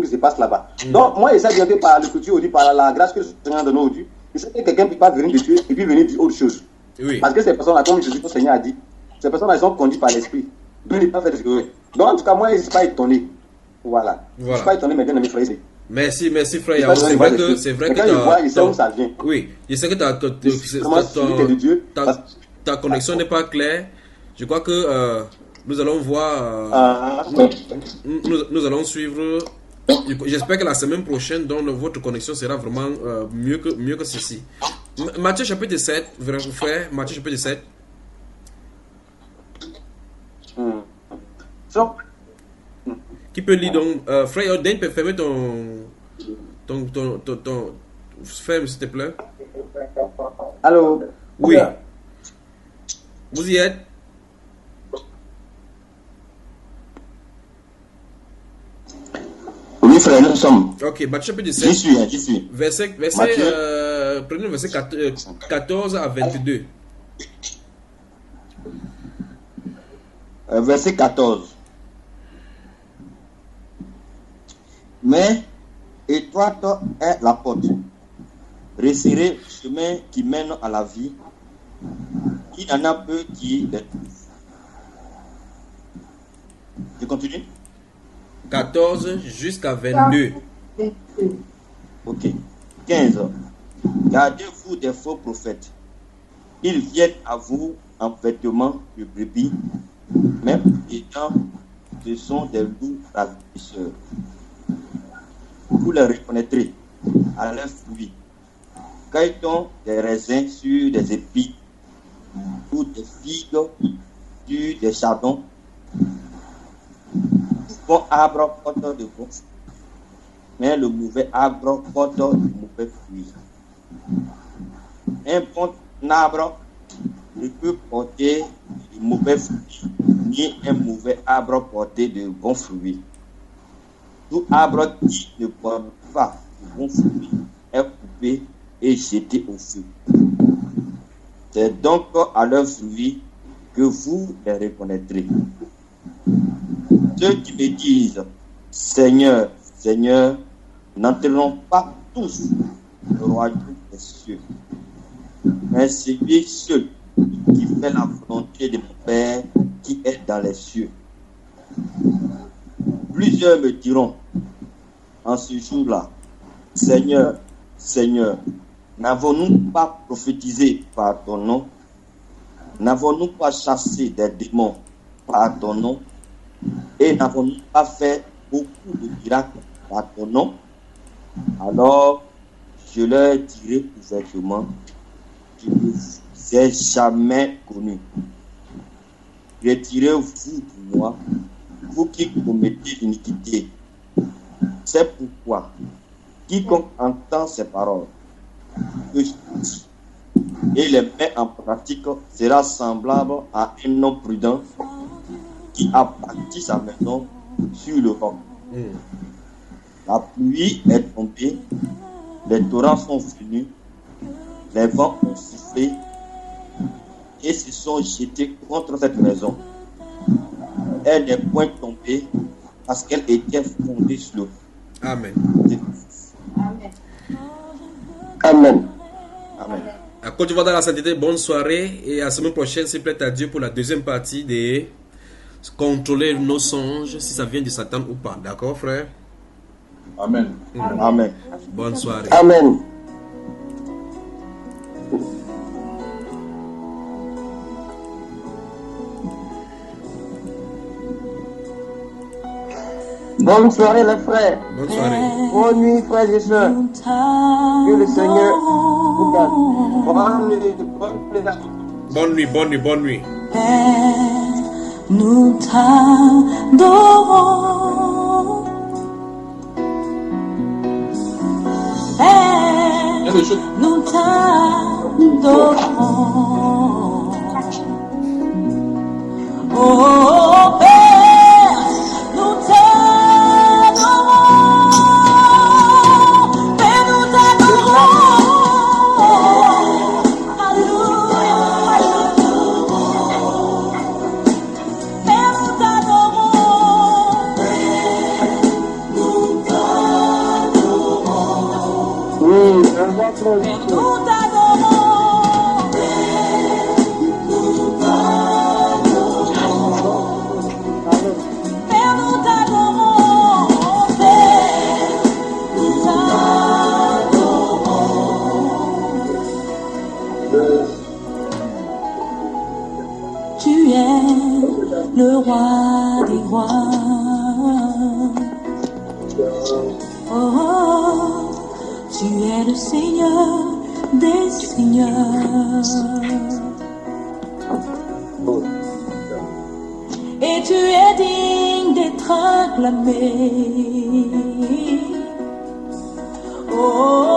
Speaker 14: qui se passe là-bas. Donc, moi, j'essaie de dire par l'écriture aujourd'hui, par la grâce que le Seigneur donne aujourd'hui, je sais que quelqu'un ne peut pas venir de Dieu et puis venir dire autre chose.
Speaker 3: Oui.
Speaker 14: Parce que ces personnes-là, comme Jésus, le Seigneur a dit, ces personnes-là, elles sont conduites par l'Esprit. Dieu n'est pas fait de ce que. Donc, en tout cas, moi, je ne suis pas étonné. Voilà. Je ne suis pas étonné, mais bien aimé frère.
Speaker 3: Merci frère Yao. C'est vrai que
Speaker 14: quand je vois, il sait où ça vient.
Speaker 3: Oui, je sais que ta connexion n'est pas claire. Je crois que nous allons voir, nous allons suivre. J'espère que la semaine prochaine, donc, votre connexion sera vraiment mieux que ceci. Matthieu chapitre 7, frère, Matthieu chapitre 7. Qui peut lire donc, frère Jordan, peut fermer ton ferme s'il te plaît.
Speaker 14: Allô?
Speaker 3: Oui. Vous y êtes?
Speaker 8: Oui, frère, nous sommes.
Speaker 3: Ok, Matthieu chapitre 7.
Speaker 8: J'y suis.
Speaker 3: Prenez le verset 14 à 22.
Speaker 8: Verset 14. Mais étroite est la porte, resserré le chemin qui mène à la vie, il y en a peu qui les trouvent. Je continue.
Speaker 3: 14 jusqu'à 22.
Speaker 8: Ok. 15. Gardez-vous des faux prophètes. Ils viennent à vous en vêtements de brebis, mais étant ce sont des loups ravisseurs. Vous les reconnaîtrez à leurs fruits. Cueille-t-on des raisins sur des épis ou des figues sur des chardons? Bon arbre porte de bons, mais le mauvais arbre porte de mauvais fruits. Un bon arbre ne peut porter de mauvais fruits, ni un mauvais arbre porter de bons fruits. Tout arbre qui ne porte pas de bons fruits est coupé et jeté au feu. C'est donc à leurs fruits que vous les reconnaîtrez. Ceux qui me disent Seigneur, Seigneur, n'entreront pas tous le royaume des cieux, mais celui seul qui fait la volonté de mon Père qui est dans les cieux. Plusieurs me diront en ce jour-là, Seigneur, Seigneur, n'avons-nous pas prophétisé par ton nom? N'avons-nous pas chassé des démons par ton nom? Et n'avons-nous pas fait beaucoup de miracles par ton nom? Alors je leur dirai ouvertement, je ne vous ai jamais connu. Retirez-vous de moi, vous qui commettez l'iniquité. C'est pourquoi quiconque entend ces paroles que je dis et les met en pratique sera semblable à un homme prudent qui a bâti sa maison sur le roc. La pluie est tombée, les torrents sont venus, les vents ont soufflé et se sont jetés contre cette maison. Elle n'est point tombée parce qu'elle était fondée sur l'eau.
Speaker 3: Amen.
Speaker 11: Amen.
Speaker 8: Amen.
Speaker 3: À Côte d'Ivoire dans la sainteté, bonne soirée et à la semaine prochaine, s'il plaît à Dieu, pour la deuxième partie de contrôler nos songes, si ça vient de Satan ou pas. D'accord, frère?
Speaker 12: Amen.
Speaker 8: Amen.
Speaker 3: Bonne soirée.
Speaker 11: Amen. Bonne soirée les frères.
Speaker 3: Bonne soirée.
Speaker 11: Bonne nuit frères et sœurs. Que le Seigneur vous garde.
Speaker 3: Bonne nuit, bonne nuit, bonne nuit.
Speaker 2: Père, nous t'adorons. Père, nous t'adorons. Oh Père, nous t'adorons. Père, nous t'adorons. Alléluia. Père, nous t'adorons. Nous t'adorons.
Speaker 11: Oui,
Speaker 2: Père, nous t'adorons. Père, nous t'adorons. Père, nous t'adorons. Tu es le roi des rois. Oh, tu es le Seigneur des seigneurs. Et tu es digne d'être acclamé. Oh,